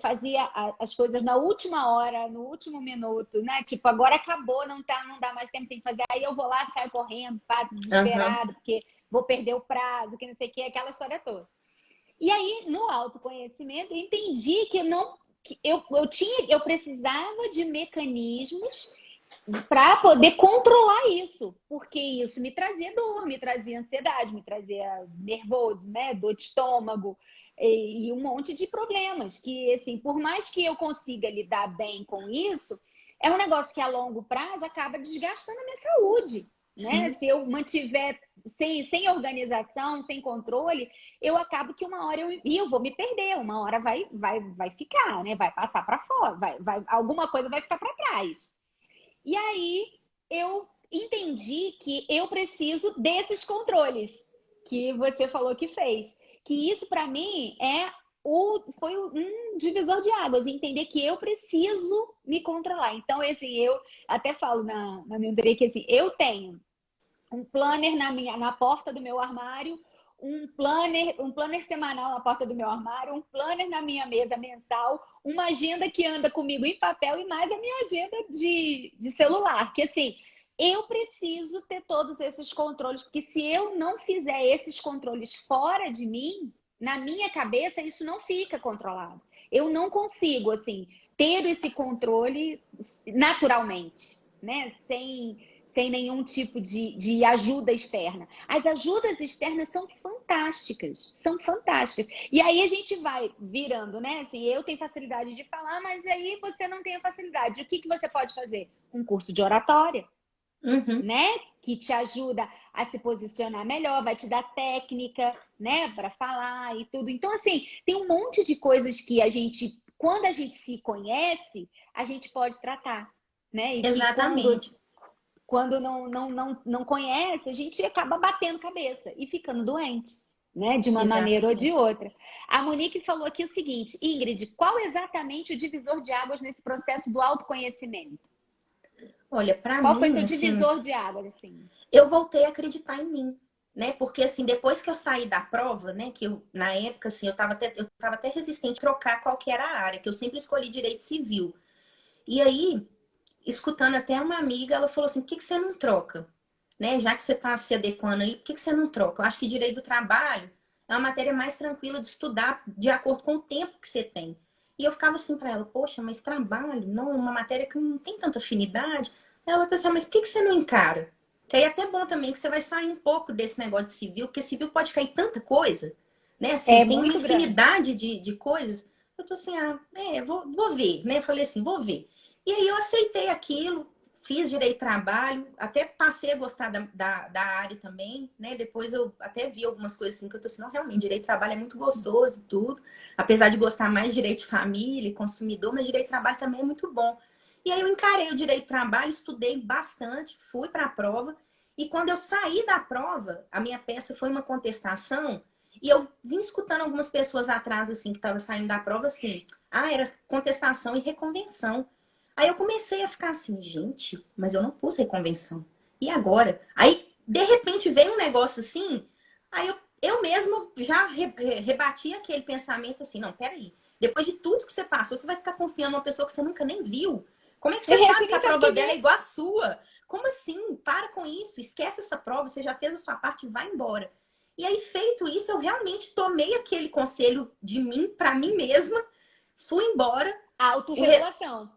fazia as coisas na última hora, no último minuto, né? Tipo, agora acabou, não dá mais tempo, tem que fazer. Aí eu vou lá, saio correndo, passo Aham. desesperado, porque vou perder o prazo, que não sei o que, aquela história toda. E aí, no autoconhecimento, eu entendi que eu precisava de mecanismos para poder controlar isso, porque isso me trazia dor, me trazia ansiedade, me trazia nervoso, né, dor de estômago e um monte de problemas que, assim, por mais que eu consiga lidar bem com isso, é um negócio que a longo prazo acaba desgastando a minha saúde, né? Sim. Se eu mantiver sem organização, sem controle, eu acabo que uma hora eu vou me perder, uma hora vai ficar, né? Vai passar para fora, alguma coisa vai ficar para trás. E aí eu entendi que eu preciso desses controles que você falou que fez. Que isso para mim foi um divisor de águas, entender que eu preciso me controlar. Então, assim, eu até falo na minha mentoria que assim, eu tenho um planner na porta do meu armário, um planner semanal na porta do meu armário, um planner na minha mesa mensal, uma agenda que anda comigo em papel e mais a minha agenda de celular. Que assim, eu preciso ter todos esses controles, porque se eu não fizer esses controles fora de mim, na minha cabeça, isso não fica controlado. Eu não consigo, assim, ter esse controle naturalmente, né? Sem nenhum tipo de ajuda externa. As ajudas externas são fantásticas, são fantásticas. E aí a gente vai virando, né? Assim, eu tenho facilidade de falar, mas aí você não tem a facilidade. O que você pode fazer? Um curso de oratória, né? Que te ajuda a se posicionar melhor, vai te dar técnica, né? Para falar e tudo. Então, assim, tem um monte de coisas que a gente, quando a gente se conhece, a gente pode tratar, né? E que Exatamente. quando não conhece, a gente acaba batendo cabeça e ficando doente, né? De uma maneira ou de Exatamente. outra. A Monique falou aqui o seguinte: Ingrid, qual exatamente o divisor de águas nesse processo do autoconhecimento? Olha, para Qual foi mim, seu assim, divisor de águas, assim? eu voltei a acreditar em mim, né? Porque, assim, depois que eu saí da prova, né? Que eu, na época, assim, eu tava até resistente a trocar qual que era a área, que eu sempre escolhi direito civil. E aí, escutando até uma amiga, ela falou assim, por que você não troca? Né? Já que você está se adequando aí, por que você não troca? Eu acho que direito do trabalho é uma matéria mais tranquila de estudar de acordo com o tempo que você tem. E eu ficava assim para ela, poxa, mas trabalho, não, uma matéria que não tem tanta afinidade. Ela disse assim, mas por que você não encara? Que aí é até bom também que você vai sair um pouco desse negócio de civil, porque civil pode cair tanta coisa, né? Assim, É tem uma muito grande. infinidade de coisas. Eu tô assim, vou ver, né? Eu falei assim, vou ver. E aí eu aceitei aquilo, fiz direito de trabalho, até passei a gostar da área também, né? Depois eu até vi algumas coisas assim que eu tô assim, não, realmente, direito de trabalho é muito gostoso e tudo. Apesar de gostar mais de direito de família e consumidor, mas direito de trabalho também é muito bom. E aí eu encarei o direito de trabalho, estudei bastante, fui para a prova. E quando eu saí da prova, a minha peça foi uma contestação. E eu vim escutando algumas pessoas atrás, assim, que estavam saindo da prova, assim, era contestação e reconvenção. Aí eu comecei a ficar assim, gente, mas eu não pus reconvenção. E agora? Aí, de repente, veio um negócio assim, aí eu mesmo já rebati aquele pensamento assim, não, peraí. Depois de tudo que você passou, você vai ficar confiando numa pessoa que você nunca nem viu? Como é que você Você sabe que nem a sabe prova quem dela é é. igual à sua? Como assim? Para com isso, esquece essa prova, você já fez a sua parte, vai embora. E aí, feito isso, eu realmente tomei aquele conselho de mim, para mim mesma, fui embora. O, re Autorregulação.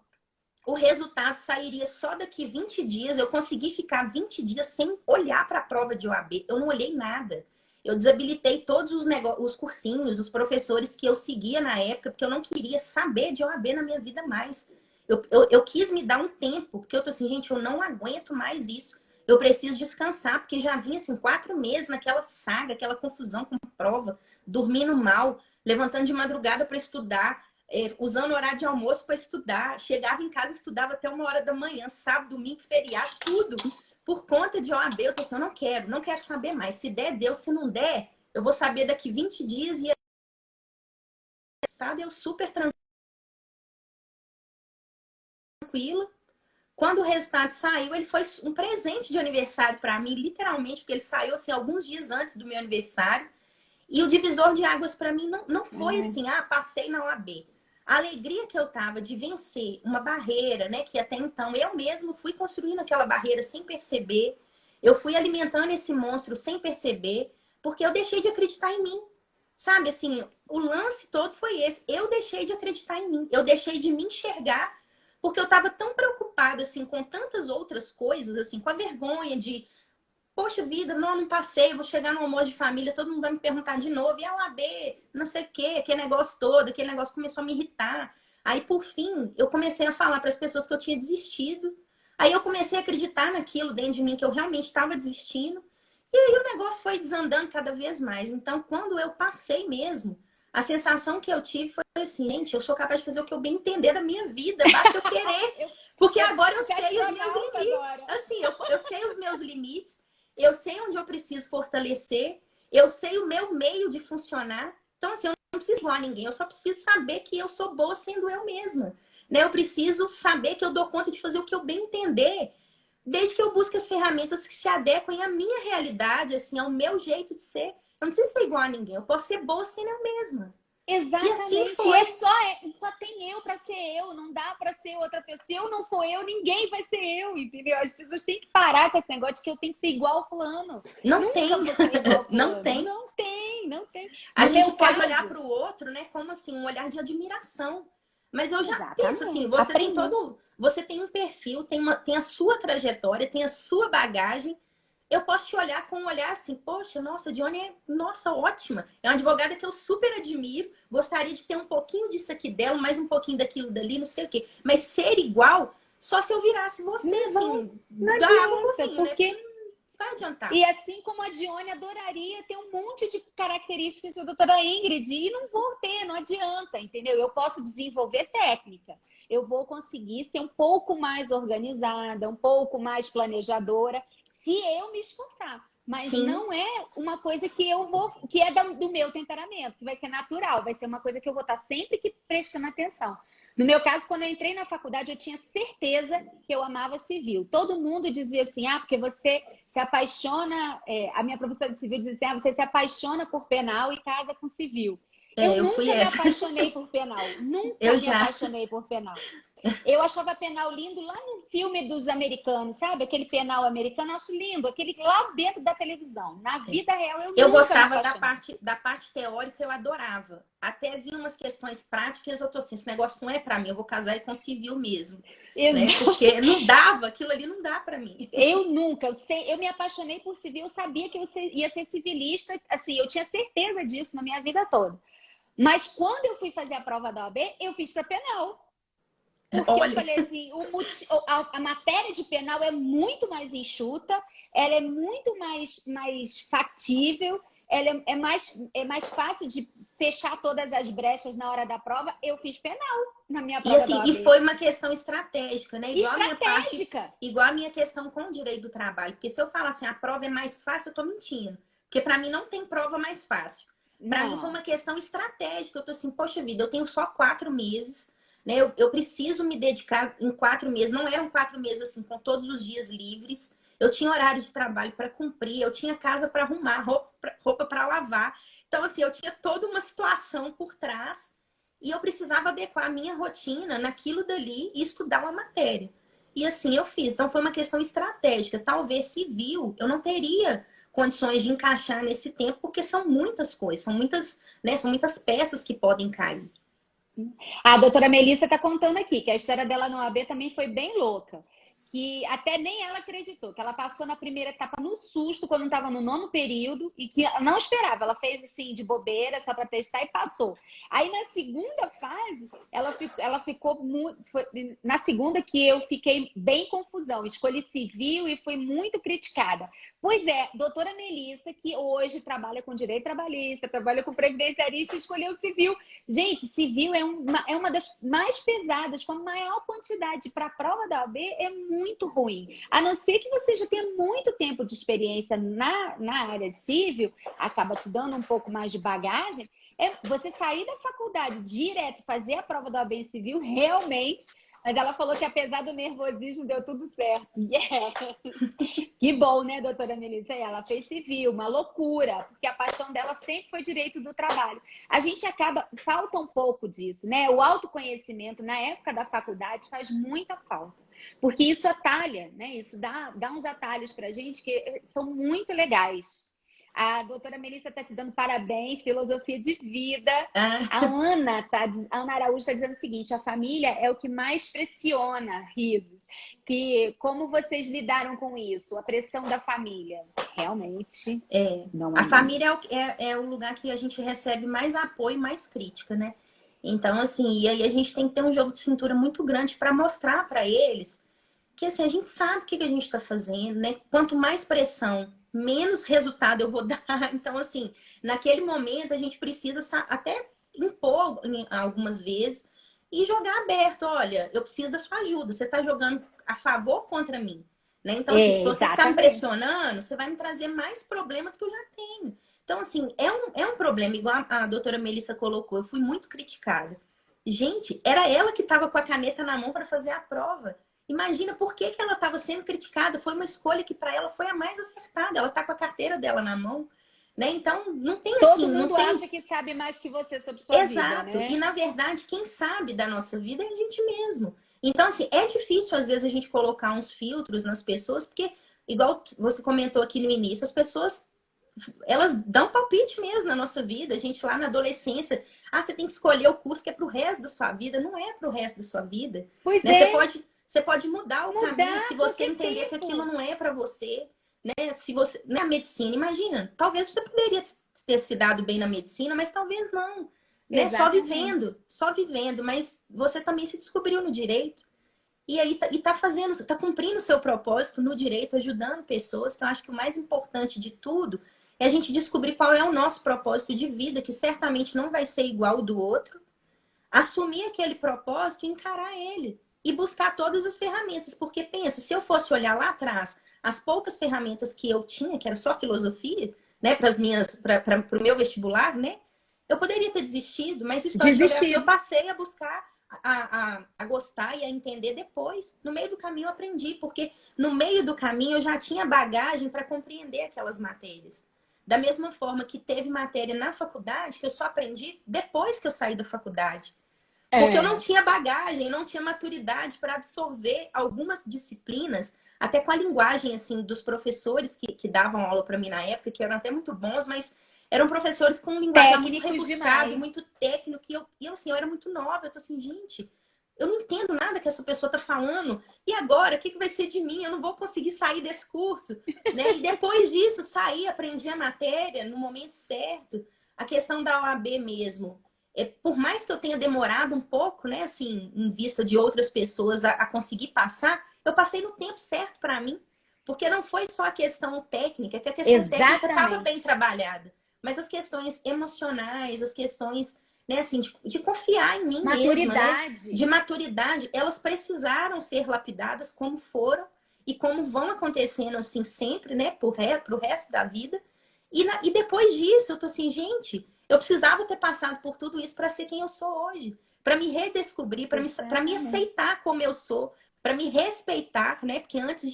o resultado sairia só daqui 20 dias. Eu consegui ficar 20 dias sem olhar para a prova de OAB. Eu não olhei nada. Eu desabilitei todos os cursinhos, os professores que eu seguia na época, porque eu não queria saber de OAB na minha vida mais. Eu quis me dar um tempo, porque eu tô assim, gente, eu não aguento mais isso. Eu preciso descansar, porque já vinha assim 4 meses naquela saga, aquela confusão com prova, dormindo mal, levantando de madrugada para estudar, usando o horário de almoço para estudar. Chegava em casa, estudava até 1 hora da manhã, sábado, domingo, feriado, tudo. Por conta de OAB, eu tô assim, eu não quero saber mais. Se der, deu. Se não der, eu vou saber daqui 20 dias e tá, deu super tranquila. Quando o resultado saiu, ele foi um presente de aniversário para mim, literalmente, porque ele saiu assim alguns dias antes do meu aniversário. E o divisor de águas para mim não foi Ai, assim, passei na OAB. A alegria que eu tava de vencer uma barreira, né, que até então eu mesmo fui construindo aquela barreira sem perceber. Eu fui alimentando esse monstro sem perceber, porque eu deixei de acreditar em mim. Sabe, assim, o lance todo foi esse. Eu deixei de acreditar em mim. Eu deixei de me enxergar, porque eu tava tão preocupada, assim, com tantas outras coisas, assim, com a vergonha de poxa vida, não passei, vou chegar no almoço de família, todo mundo vai me perguntar de novo, e a OAB, não sei o quê, aquele negócio todo, aquele negócio começou a me irritar. Aí, por fim, eu comecei a falar para as pessoas que eu tinha desistido. Aí eu comecei a acreditar naquilo dentro de mim, que eu realmente estava desistindo. E aí o negócio foi desandando cada vez mais. Então, quando eu passei mesmo, a sensação que eu tive foi assim, gente, eu sou capaz de fazer o que eu bem entender da minha vida, basta eu querer. eu, Porque agora eu eu quero sei os meus astronauta limites. agora. Assim, eu sei os meus limites, eu sei onde eu preciso fortalecer, eu sei o meu meio de funcionar. Então, assim, eu não preciso igual a ninguém, eu só preciso saber que eu sou boa sendo eu mesma. Né? Eu preciso saber que eu dou conta de fazer o que eu bem entender, desde que eu busque as ferramentas que se adequem à minha realidade, assim, ao meu jeito de ser. Eu não preciso ser igual a ninguém. Eu posso ser boa sendo eu mesma. E assim Exatamente. foi. Só tem eu para ser eu, não dá para ser outra pessoa. Se eu não for eu, ninguém vai ser eu, entendeu? As pessoas têm que parar com esse negócio de que eu tenho que ser igual ao fulano. Não Nunca tem. vou ser igual ao Não fulano. tem. Não tem, não tem. A No gente meu pode olhar caso, para o outro, né, como assim, um olhar de admiração. Mas eu já penso assim, exatamente. você tem Aprendi. você tem um perfil, tem a sua trajetória, tem a sua bagagem. Eu posso te olhar com um olhar assim, poxa, nossa, a Dione é, nossa, ótima. É uma advogada que eu super admiro, gostaria de ter um pouquinho disso aqui dela, mais um pouquinho daquilo dali, não sei o quê. Mas ser igual, só se eu virasse você, Não vai, assim, não da água pro adianta, vinho, né? Porque porque não vai adiantar. e assim como a Dione adoraria ter um monte de características da doutora Ingrid, e não vou ter, não adianta, entendeu? Eu posso desenvolver técnica, eu vou conseguir ser um pouco mais organizada, um pouco mais planejadora, se eu me esforçar. Mas Sim, não é uma coisa que eu vou, que é do meu temperamento, que vai ser natural, vai ser uma coisa que eu vou estar sempre que prestando atenção. No meu caso, quando eu entrei na faculdade, eu tinha certeza que eu amava civil. Todo mundo dizia assim, porque você se apaixona, a minha professora de civil dizia assim, você se apaixona por penal e casa com civil. Eu eu fui nunca me essa. apaixonei por penal, Eu nunca me já. apaixonei por penal. Eu achava penal lindo lá no filme dos americanos, sabe? Aquele penal americano, eu acho lindo, aquele lá dentro da televisão. Na vida real, eu Eu nunca me gostava apaixonei. da parte teórica, eu adorava. Até vi umas questões práticas, eu tô assim, esse negócio não é para mim, eu vou casar e com civil mesmo, né? Porque não dava, aquilo ali não dá para mim. Eu nunca, eu me apaixonei por civil, eu sabia que eu ia ser civilista, assim, eu tinha certeza disso na minha vida toda. Mas quando eu fui fazer a prova da OAB, eu fiz para penal. Porque eu Olha, falei assim, a matéria de penal é muito mais enxuta, ela é muito mais factível, ela é mais fácil de fechar todas as brechas na hora da prova. Eu fiz penal na minha e prova da assim, e OAB. foi uma questão estratégica, né? Igual a minha parte, Estratégica. igual a minha questão com o direito do trabalho. Porque se eu falar assim, a prova é mais fácil, eu tô mentindo. Porque para mim não tem prova mais fácil. Para mim foi Não. uma questão estratégica. Eu tô assim, poxa vida, eu tenho só 4 meses, né? Eu preciso me dedicar em 4 meses. Não eram 4 meses assim, com todos os dias livres. Eu tinha horário de trabalho para cumprir, eu tinha casa para arrumar, roupa para lavar. Então, assim, eu tinha toda uma situação por trás e eu precisava adequar a minha rotina naquilo dali e estudar uma matéria. E assim eu fiz. Então, foi uma questão estratégica. Talvez civil eu não teria condições de encaixar nesse tempo, porque são muitas coisas, são muitas, né, são muitas peças que podem cair. A doutora Melissa está contando aqui que a história dela no AB também foi bem louca. Que até nem ela acreditou, que ela passou na primeira etapa no susto, quando estava no nono período, e que não esperava. Ela fez assim, de bobeira, só para testar e passou. Aí na segunda fase, ela ficou muito. Na segunda, que eu fiquei bem confusão. Escolhi civil e fui muito criticada. Pois é, doutora Melissa, que hoje trabalha com direito trabalhista, trabalha com previdenciarista, escolheu civil. Gente, civil é uma das mais pesadas, com a maior quantidade para a prova da OAB, é muito ruim. A não ser que você já tenha muito tempo de experiência na área de civil, acaba te dando um pouco mais de bagagem. Você sair da faculdade direto fazer a prova da OAB em civil, realmente. Mas ela falou que apesar do nervosismo deu tudo certo. Yeah. Que bom, né, doutora Melissa? Ela fez civil, uma loucura, porque a paixão dela sempre foi direito do trabalho. A gente falta um pouco disso, né? O autoconhecimento na época da faculdade faz muita falta, porque isso atalha, né? Isso dá uns atalhos pra gente que são muito legais. A doutora Melissa está te dando parabéns, filosofia de vida. Ah, A Ana Araújo está dizendo o seguinte: a família é o que mais pressiona, risos. Que como vocês lidaram com isso? A pressão da família? Realmente não a ajuda. família é o lugar que a gente recebe mais apoio e mais crítica, né? Então, assim, e aí a gente tem que ter um jogo de cintura muito grande para mostrar para eles que assim, a gente sabe o que a gente está fazendo, né? Quanto mais pressão, menos resultado eu vou dar. Então, assim, naquele momento a gente precisa até impor algumas vezes e jogar aberto. Olha, eu preciso da sua ajuda. Você está jogando a favor contra mim, né? Então, assim, se você ficar me Exatamente. pressionando, você vai me trazer mais problema do que eu já tenho. Então, assim, é um problema, igual a doutora Melissa colocou. Eu fui muito criticada. Gente, era ela que estava com a caneta na mão para fazer a prova. Imagina por que ela estava sendo criticada. Foi uma escolha que para ela foi a mais acertada. Ela está com a carteira dela na mão. né? Então, não tem assim, Todo não mundo tem... acha que sabe mais que você sobre sua vida, Exato. né? E, na verdade, quem sabe da nossa vida é a gente mesmo. Então, assim, é difícil, às vezes, a gente colocar uns filtros nas pessoas, porque, igual você comentou aqui no início, as pessoas, elas dão palpite mesmo na nossa vida. A gente lá na adolescência, você tem que escolher o curso que é pro resto da sua vida. Não é pro resto da sua vida, Pois né? é, Você pode mudar o caminho se mudar você qualquer entender que aquilo tempo. não é para você, né? Se você, né, a medicina, imagina, talvez você poderia ter se dado bem na medicina, mas talvez não, né? Exatamente. Só vivendo, mas você também se descobriu no direito. E aí tá fazendo, tá cumprindo o seu propósito no direito, ajudando pessoas, que eu acho que o mais importante de tudo é a gente descobrir qual é o nosso propósito de vida, que certamente não vai ser igual ao do outro, assumir aquele propósito e encarar ele. E buscar todas as ferramentas. Porque pensa, se eu fosse olhar lá atrás, as poucas ferramentas que eu tinha, que era só filosofia, né, para o meu vestibular, né? Eu poderia ter desistido, mas história de geografia eu Desistido. passei a buscar, a gostar e a entender depois. No meio do caminho eu aprendi, porque no meio do caminho eu já tinha bagagem para compreender aquelas matérias. Da mesma forma que teve matéria na faculdade que eu só aprendi depois que eu saí da faculdade. Porque eu não É, tinha bagagem, não tinha maturidade para absorver algumas disciplinas, até com a linguagem assim dos professores que davam aula para mim na época, que eram até muito bons, mas eram professores com um linguajar muito técnicos rebuscado, demais. muito técnico, e eu assim, eu era muito nova, eu tô assim, gente, eu não entendo nada que essa pessoa tá falando. E agora, o que vai ser de mim? Eu não vou conseguir sair desse curso, né? E depois disso, saí, aprendi a matéria no momento certo. A questão da OAB mesmo. Por mais que eu tenha demorado um pouco, né, assim, em vista de outras pessoas a conseguir passar, eu passei no tempo certo para mim, porque não foi só a questão técnica, que a questão técnica estava bem Exatamente. trabalhada, mas as questões emocionais, as questões, né, assim, de confiar em mim mesma, né, de Maturidade. maturidade, elas precisaram ser lapidadas como foram e como vão acontecendo, assim, sempre, né, pro resto da vida. E depois disso, eu tô assim, gente, eu precisava ter passado por tudo isso para ser quem eu sou hoje, para me redescobrir, para me Exatamente. aceitar como eu sou, para me respeitar, né? Porque antes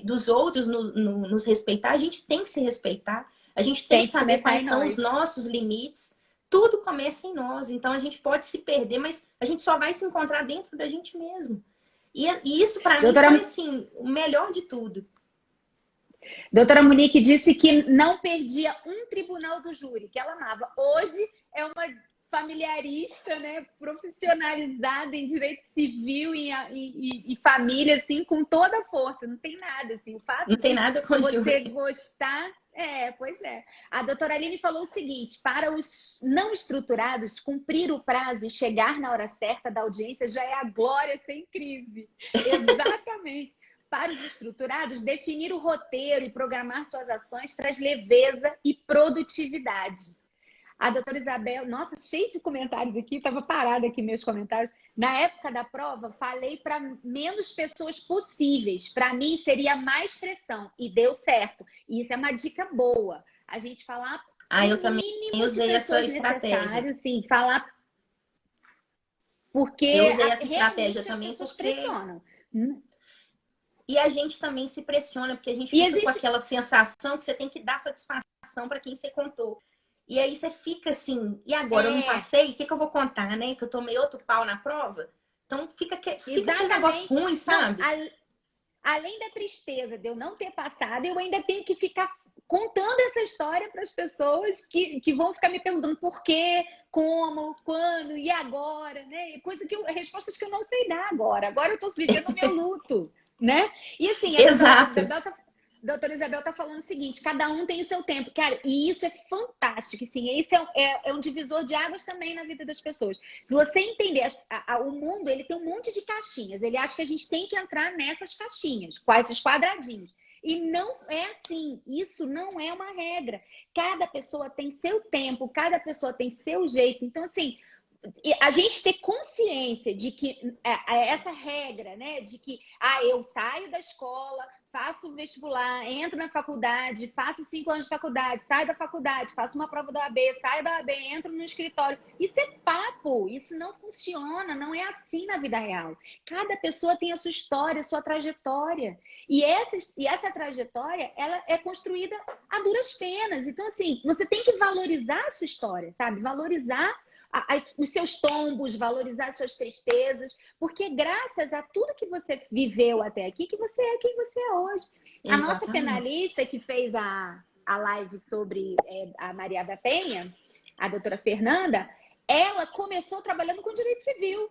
dos outros nos respeitar, a gente tem que se respeitar, a gente tem que Tem que saber começar quais em são os nós. nossos limites. Tudo começa em nós, então a gente pode se perder, mas a gente só vai se encontrar dentro da gente mesmo. E isso para mim Doutora, foi assim, o melhor de tudo. doutora Monique disse que não perdia um tribunal do júri, que ela amava. Hoje é uma familiarista, né, profissionalizada em direito civil e família, assim, com toda a força. Não tem nada, assim. O fato Não tem de nada com você júri. gostar... Pois é. A doutora Aline falou o seguinte: para os não estruturados, cumprir o prazo e chegar na hora certa da audiência já é a glória sem crise. Exatamente. Para os estruturados, definir o roteiro e programar suas ações traz leveza e produtividade. A doutora Isabel, nossa, cheio de comentários aqui, estava parada aqui meus comentários. Na época da prova, falei para menos pessoas possíveis. Para mim, seria mais pressão. E deu certo. E isso é uma dica boa. A gente falar Eu o também mínimo de usei essa pessoas estratégia. necessário, sim, falar Eu porque usei essa estratégia realmente as também pessoas porque. pressionam. E a gente também se pressiona, porque a gente E fica com existe. aquela sensação que você tem que dar satisfação para quem você contou. E aí você fica assim, e agora eu não É, passei? O que eu vou contar, né? Que eu tomei outro pau na prova? Então fica aquele negócio exatamente. ruim, Não, sabe? além da tristeza de eu não ter passado, eu ainda tenho que ficar contando essa história para as pessoas que vão ficar me perguntando por quê, como, quando e agora, né? Respostas que eu não sei dar agora. Agora eu estou vivendo o meu luto, né? E assim, a Exato. doutora Isabel tá falando o seguinte: cada um tem o seu tempo, cara, e isso é fantástico. Sim, esse é um divisor de águas também na vida das pessoas. Se você entender, o mundo ele tem um monte de caixinhas, ele acha que a gente tem que entrar nessas caixinhas, com esses quadradinhos. E não é assim, isso não é uma regra. Cada pessoa tem seu tempo, cada pessoa tem seu jeito. Então, assim, a gente ter consciência de que essa regra, né, de que eu saio da escola, faço vestibular, entro na faculdade, faço 5 anos de faculdade, saio da faculdade, faço uma prova da OAB, saio da OAB, entro no escritório. Isso é papo, isso não funciona, não é assim na vida real. Cada pessoa tem a sua história, a sua trajetória. E essa trajetória, ela é construída a duras penas. Então, assim, você tem que valorizar a sua história, sabe? Valorizar os seus tombos, valorizar as suas tristezas, porque graças a tudo que você viveu até aqui, que você é quem você é hoje. A nossa Exatamente. penalista que fez a live sobre a Maria da Penha, a doutora Fernanda, ela começou trabalhando com direito civil.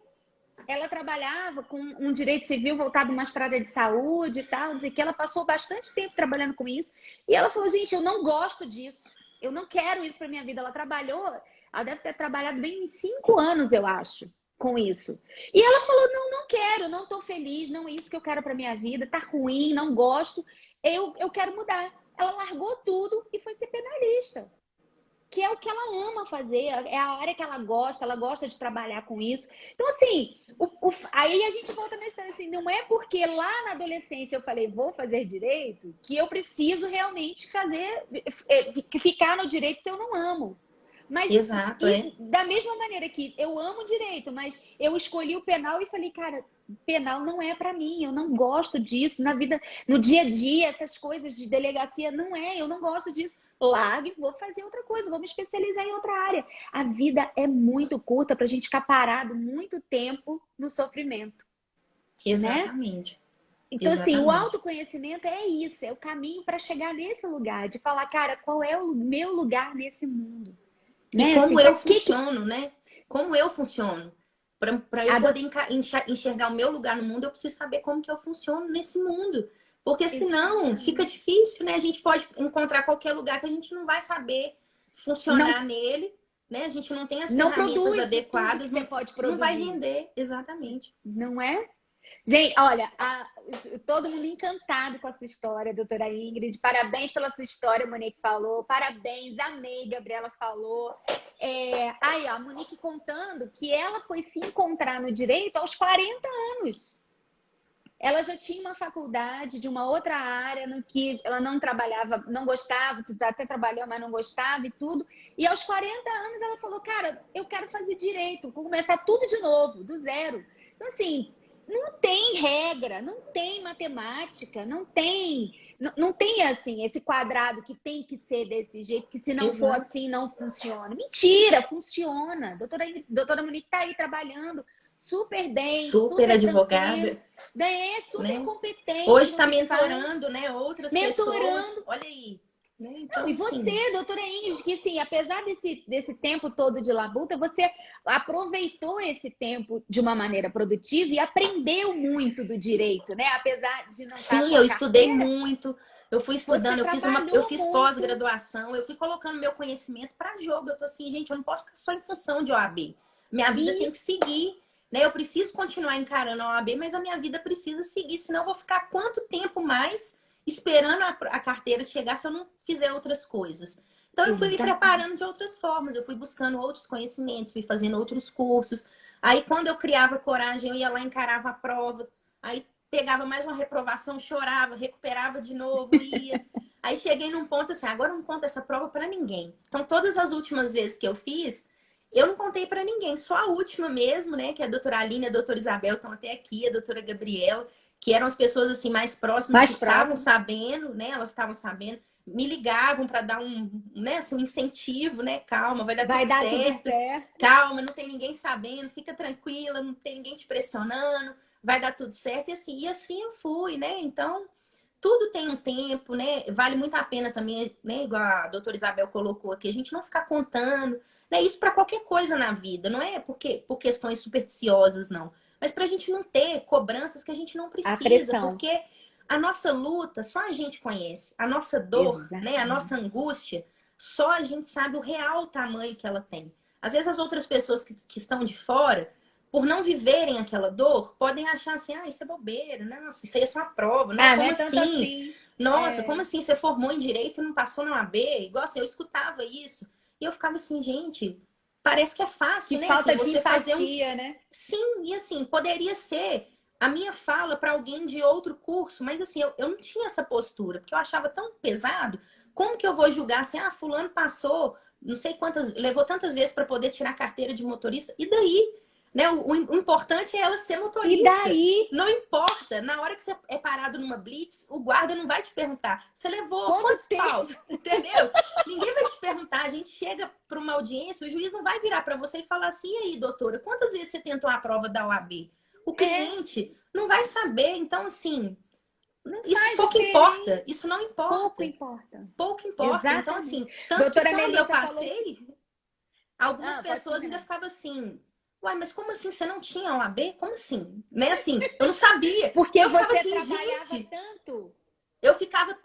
Ela trabalhava com um direito civil voltado mais para a área de saúde e tal, não sei o que. Ela passou bastante tempo trabalhando com isso. E ela falou, gente, eu não gosto disso. Eu não quero isso para minha vida. Ela deve ter trabalhado bem uns 5 anos, eu acho, com isso. E ela falou, não quero, não estou feliz, não é isso que eu quero para minha vida, tá ruim, não gosto, eu quero mudar. Ela largou tudo e foi ser penalista, que é o que ela ama fazer, é a área que ela gosta de trabalhar com isso. Então, assim, aí a gente volta na história, assim, não é porque lá na adolescência eu falei, vou fazer direito, que eu preciso realmente ficar no direito se eu não amo. Mas Exato, da mesma maneira que eu amo direito, mas eu escolhi o penal e falei, cara, penal não é para mim, eu não gosto disso na vida, no dia a dia, essas coisas de delegacia não é, eu não gosto disso. Largue, vou fazer outra coisa, vou me especializar em outra área. A vida é muito curta para a gente ficar parado muito tempo no sofrimento, né? exatamente. Então, assim, o Exatamente. autoconhecimento é isso, é o caminho para chegar nesse lugar, de falar, cara, qual é o meu lugar nesse mundo? E Né? como Assim, eu pra que funciono, né? Como eu funciono. Para eu a poder enxergar o meu lugar no mundo, eu preciso saber como que eu funciono nesse mundo. Porque senão fica Exatamente. difícil, né? A gente pode encontrar qualquer lugar que a gente não vai saber funcionar Não, nele, né? A gente não tem as não ferramentas produz tudo que adequadas, você não, pode não vai produzir, render. Exatamente. não é? Gente, olha, todo mundo encantado com essa história, doutora Ingrid. Parabéns pela sua história, a Monique falou. Parabéns, amei, Gabriela falou. Aí, ó, a Monique contando que ela foi se encontrar no direito aos 40 anos. Ela já tinha uma faculdade de uma outra área no que ela não trabalhava, não gostava, até trabalhou, mas não gostava e tudo. E aos 40 anos ela falou, cara, eu quero fazer direito, vou começar tudo de novo, do zero. Então, assim, não tem regra, não tem matemática, não tem assim, esse quadrado que tem que ser desse jeito, que se não for Exato. assim, não funciona. Mentira, funciona. Doutora Monique está aí trabalhando super bem, Super super tranquilo. advogada, Super né? competente Hoje no está que faz, mentorando, né? Outras pessoas. mentorando. Olha aí. Né? Não, Então, e assim, você, doutora Ingrid, que assim, apesar desse tempo todo de labuta, você aproveitou esse tempo de uma maneira produtiva e aprendeu muito do direito, né? Apesar de não estar sim, com a eu estudei carteira, muito, eu fui você estudando, eu trabalhou fiz muito. pós-graduação, eu fui colocando meu conhecimento para jogo. Eu tô assim, gente, eu não posso ficar só em função de OAB. Minha vida tem que Isso, seguir, né? Eu preciso continuar encarando a OAB, mas a minha vida precisa seguir, senão eu vou ficar quanto tempo mais esperando a carteira chegar se eu não fizer outras coisas. Então eu fui me exatamente. preparando de outras formas, eu fui buscando outros conhecimentos, fui fazendo outros cursos. Aí quando eu criava coragem, eu ia lá, encarava a prova. Aí pegava mais uma reprovação, chorava, recuperava de novo, ia. Aí cheguei num ponto assim, agora eu não conto essa prova para ninguém. Então, todas as últimas vezes que eu fiz, eu não contei para ninguém, só a última mesmo, né? Que a doutora Aline e a doutora Isabel estão até aqui, a doutora Gabriela, que eram as pessoas assim mais próximas que Mais estavam próximo. sabendo, né? Elas estavam sabendo, me ligavam para dar né, assim, um incentivo, né? Calma, vai dar tudo Vai dar tudo certo. certo. Calma, não tem ninguém sabendo, fica tranquila, não tem ninguém te pressionando, vai dar tudo certo. E assim eu fui, né? Então, tudo tem um tempo, né? Vale muito a pena também, né? Igual a doutora Isabel colocou aqui, a gente não ficar contando, né? Isso para qualquer coisa na vida, não é por questões supersticiosas, não. Mas para a gente não ter cobranças que a gente não A precisa, pressão. porque a nossa luta só a gente conhece, a nossa dor, né? A nossa Exatamente. angústia, só a gente sabe o real tamanho que ela tem. Às vezes as outras pessoas que estão de fora, por não viverem aquela dor, podem achar assim, ah, isso é bobeira, nossa, isso aí é só uma prova, não, Ah, não como é tanto assim? assim. Nossa, como É. assim você formou em Direito e não passou na OAB? Igual assim, eu escutava isso, e eu ficava assim, gente, parece que é Que fácil, né? Assim, falta de você fazer um... empatia, né? Sim, e assim, poderia ser a minha fala para alguém de outro curso, mas assim, eu não tinha essa postura, porque eu achava tão pesado. Como que eu vou julgar assim, ah, fulano passou, não sei quantas, levou tantas vezes para poder tirar a carteira de motorista, e daí? Né? O importante é ela ser E motorista. daí, Não importa, na hora que você é parado numa blitz, o guarda não vai te perguntar, você levou quanto quantos tempo? paus? Entendeu? Ninguém vai te perguntar. A gente chega para uma audiência, o juiz não vai virar para você e falar assim, e aí, doutora, quantas vezes você tentou a prova da OAB? O É, cliente não vai saber. Então, assim, não isso faz pouco diferença. importa. Isso não Pouco importa. importa. Pouco importa. Então, Exatamente. assim, tanto que Doutora quando eu Melissa falou assim. passei, algumas Ah, pode pessoas ainda terminar. ficavam assim, uai, mas como assim você não tinha OAB? Como assim? Né? Assim, eu não sabia. Porque Eu ficava você assim, trabalhava gente, tanto. eu ficava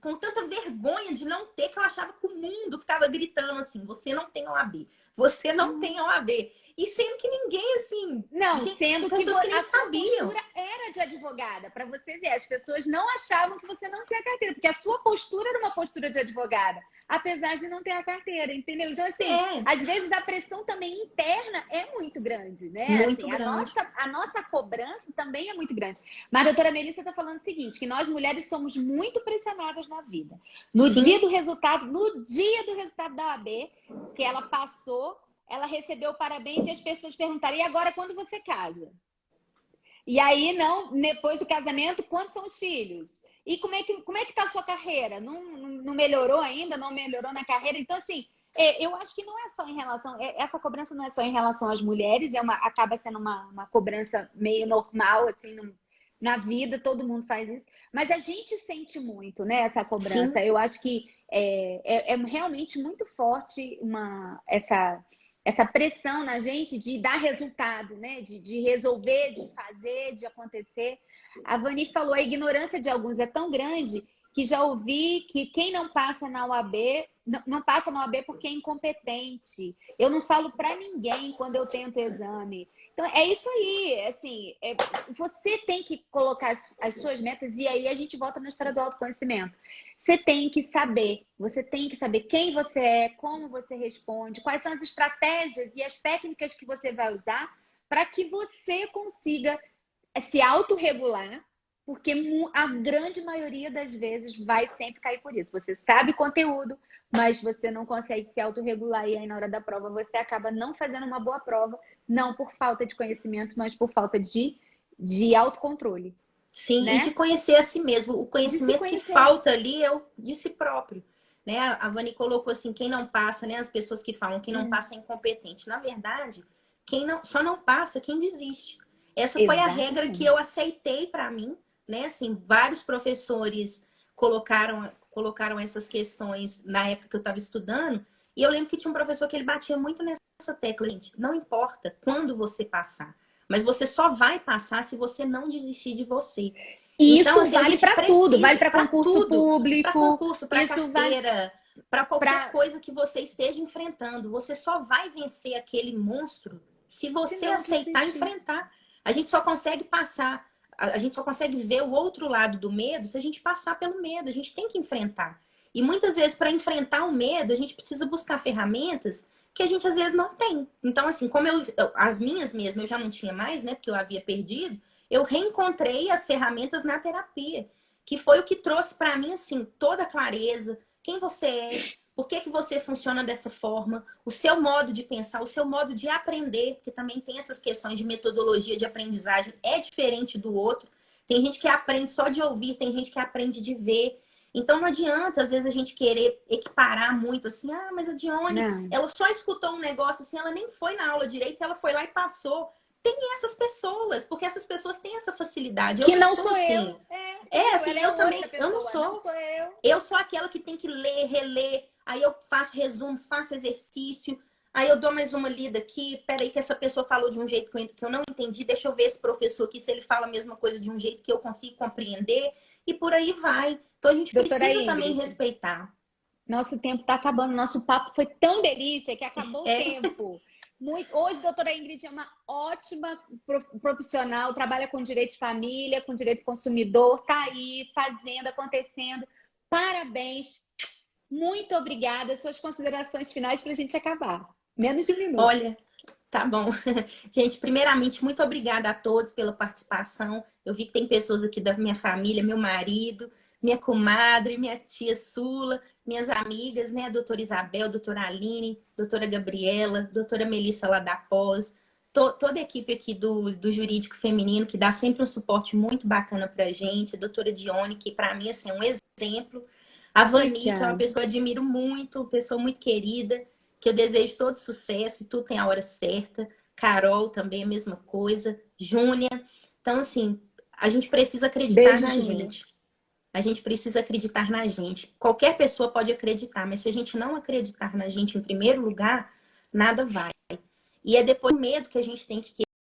com tanta vergonha de não ter, que eu achava que o mundo ficava gritando assim, você não tem OAB, você não tem OAB. E sendo que ninguém, assim, Não, gente, sendo que pessoas que nem a sua sabiam. postura era de advogada, para você ver, as pessoas não achavam que você não tinha carteira, porque a sua postura era uma postura de advogada, apesar de não ter a carteira, entendeu? Então, assim, É, às vezes a pressão também interna é muito grande, né? muito Assim, grande. a nossa cobrança também é muito grande. Mas a doutora Melissa está falando o seguinte, que nós mulheres somos muito pressionadas na vida. Sim, No dia do resultado da OAB, que ela passou, ela recebeu parabéns e as pessoas perguntaram: e agora quando você casa? E aí, não, depois do casamento, quantos são os filhos? E como é que tá a sua carreira? Não melhorou ainda? Não melhorou na carreira? Então, assim, eu acho que não é só em relação. Essa cobrança não é só em relação às mulheres, acaba sendo uma cobrança meio normal, assim, na vida, todo mundo faz isso. Mas a gente sente muito, né, essa sim, cobrança. Eu acho que é realmente muito forte essa pressão na gente de dar resultado, né? De resolver, de fazer, de acontecer. A Vani falou, a ignorância de alguns é tão grande que já ouvi que quem não passa na UAB, não passa na UAB porque é incompetente. Eu não falo para ninguém quando eu tento o exame. Então, é isso aí, assim, você tem que colocar as suas metas e aí a gente volta na história do autoconhecimento. Você tem que saber quem você é, como você responde, quais são as estratégias e as técnicas que você vai usar para que você consiga se autorregular, porque a grande maioria das vezes vai sempre cair por isso. Você sabe conteúdo, mas você não consegue se autorregular e aí na hora da prova você acaba não fazendo uma boa prova, não por falta de conhecimento, mas por falta de autocontrole, sim. E de né? conhecer a si mesmo. O De se conhecimento que conhecer. falta ali é o de si próprio. Né? A Vani colocou assim, quem não passa, né? As pessoas que falam quem não passa é incompetente. Na verdade, quem não, só não passa quem desiste. Essa foi a regra que eu Exatamente. aceitei para mim, né? Assim, vários professores colocaram essas questões na época que eu estava estudando, e eu lembro que tinha um professor que ele batia muito nessa tecla, gente, não importa quando você passar, mas você só vai passar se você não desistir de você. E Então, isso assim, a vale gente para tudo, vale precisa para para concurso tudo, para público, concurso, para isso vale carteira, para qualquer para coisa que você esteja enfrentando. Você só vai vencer aquele monstro se se você não aceitar desistir. enfrentar. A gente só consegue passar, a gente só consegue ver o outro lado do medo se a gente passar pelo medo. A gente tem que enfrentar. E muitas vezes, para enfrentar o medo, a gente precisa buscar ferramentas que a gente às vezes não tem. Então, assim, como as minhas mesmo eu já não tinha mais, né? Porque eu havia perdido, eu reencontrei as ferramentas na terapia, que foi o que trouxe para mim, assim, toda a clareza, quem você é, por que que você funciona dessa forma, o seu modo de pensar, o seu modo de aprender, porque também tem essas questões de metodologia de aprendizagem, é diferente do outro. Tem gente que aprende só de ouvir, tem gente que aprende de ver. Então não adianta, às vezes, a gente querer equiparar muito assim, ah, mas a Dione, Não, ela só escutou um negócio assim, ela nem foi na aula direito, ela foi lá e passou. Tem essas pessoas, porque essas pessoas têm essa facilidade. Eu que não não sou sou assim. eu. Sou É eu, assim, ela é eu outra também, eu não pessoa, não sou. sou eu. Eu sou aquela que tem que ler, reler, aí eu faço resumo, faço exercício, aí eu dou mais uma lida aqui, peraí que essa pessoa falou de um jeito que eu não entendi, deixa eu ver esse professor aqui se ele fala a mesma coisa de um jeito que eu consigo compreender, e por aí vai. Então a gente Doutora precisa também Ingrid, respeitar. nosso tempo está acabando. Nosso papo foi tão delícia que acabou o É, tempo. Hoje, doutora Ingrid é uma ótima profissional, trabalha com direito de família, com direito do consumidor, está aí fazendo, acontecendo. Parabéns, muito obrigada. Suas considerações finais para a gente acabar. Menos de um minuto. olha, Tá bom. Gente, primeiramente, muito obrigada a todos pela participação. Eu vi que tem pessoas aqui da minha família, meu marido, minha comadre, minha tia Sula, minhas amigas, né? A doutora Isabel, a doutora Aline, a doutora Gabriela, a doutora Melissa lá da Pós, toda a equipe aqui do Jurídico Feminino, que dá sempre um suporte muito bacana pra gente, a doutora Dione, que para mim assim, é um exemplo. A Vani, que é uma Obrigada. pessoa que eu admiro muito, pessoa muito querida, que eu desejo todo sucesso e tudo tem a hora certa. Carol também, a mesma coisa. Júnia. Então, assim, a gente precisa acreditar Beijo, na Júlia. gente. A gente precisa acreditar na gente. Qualquer pessoa pode acreditar, mas se a gente não acreditar na gente em primeiro lugar, nada vai. E é depois do medo que a gente tem que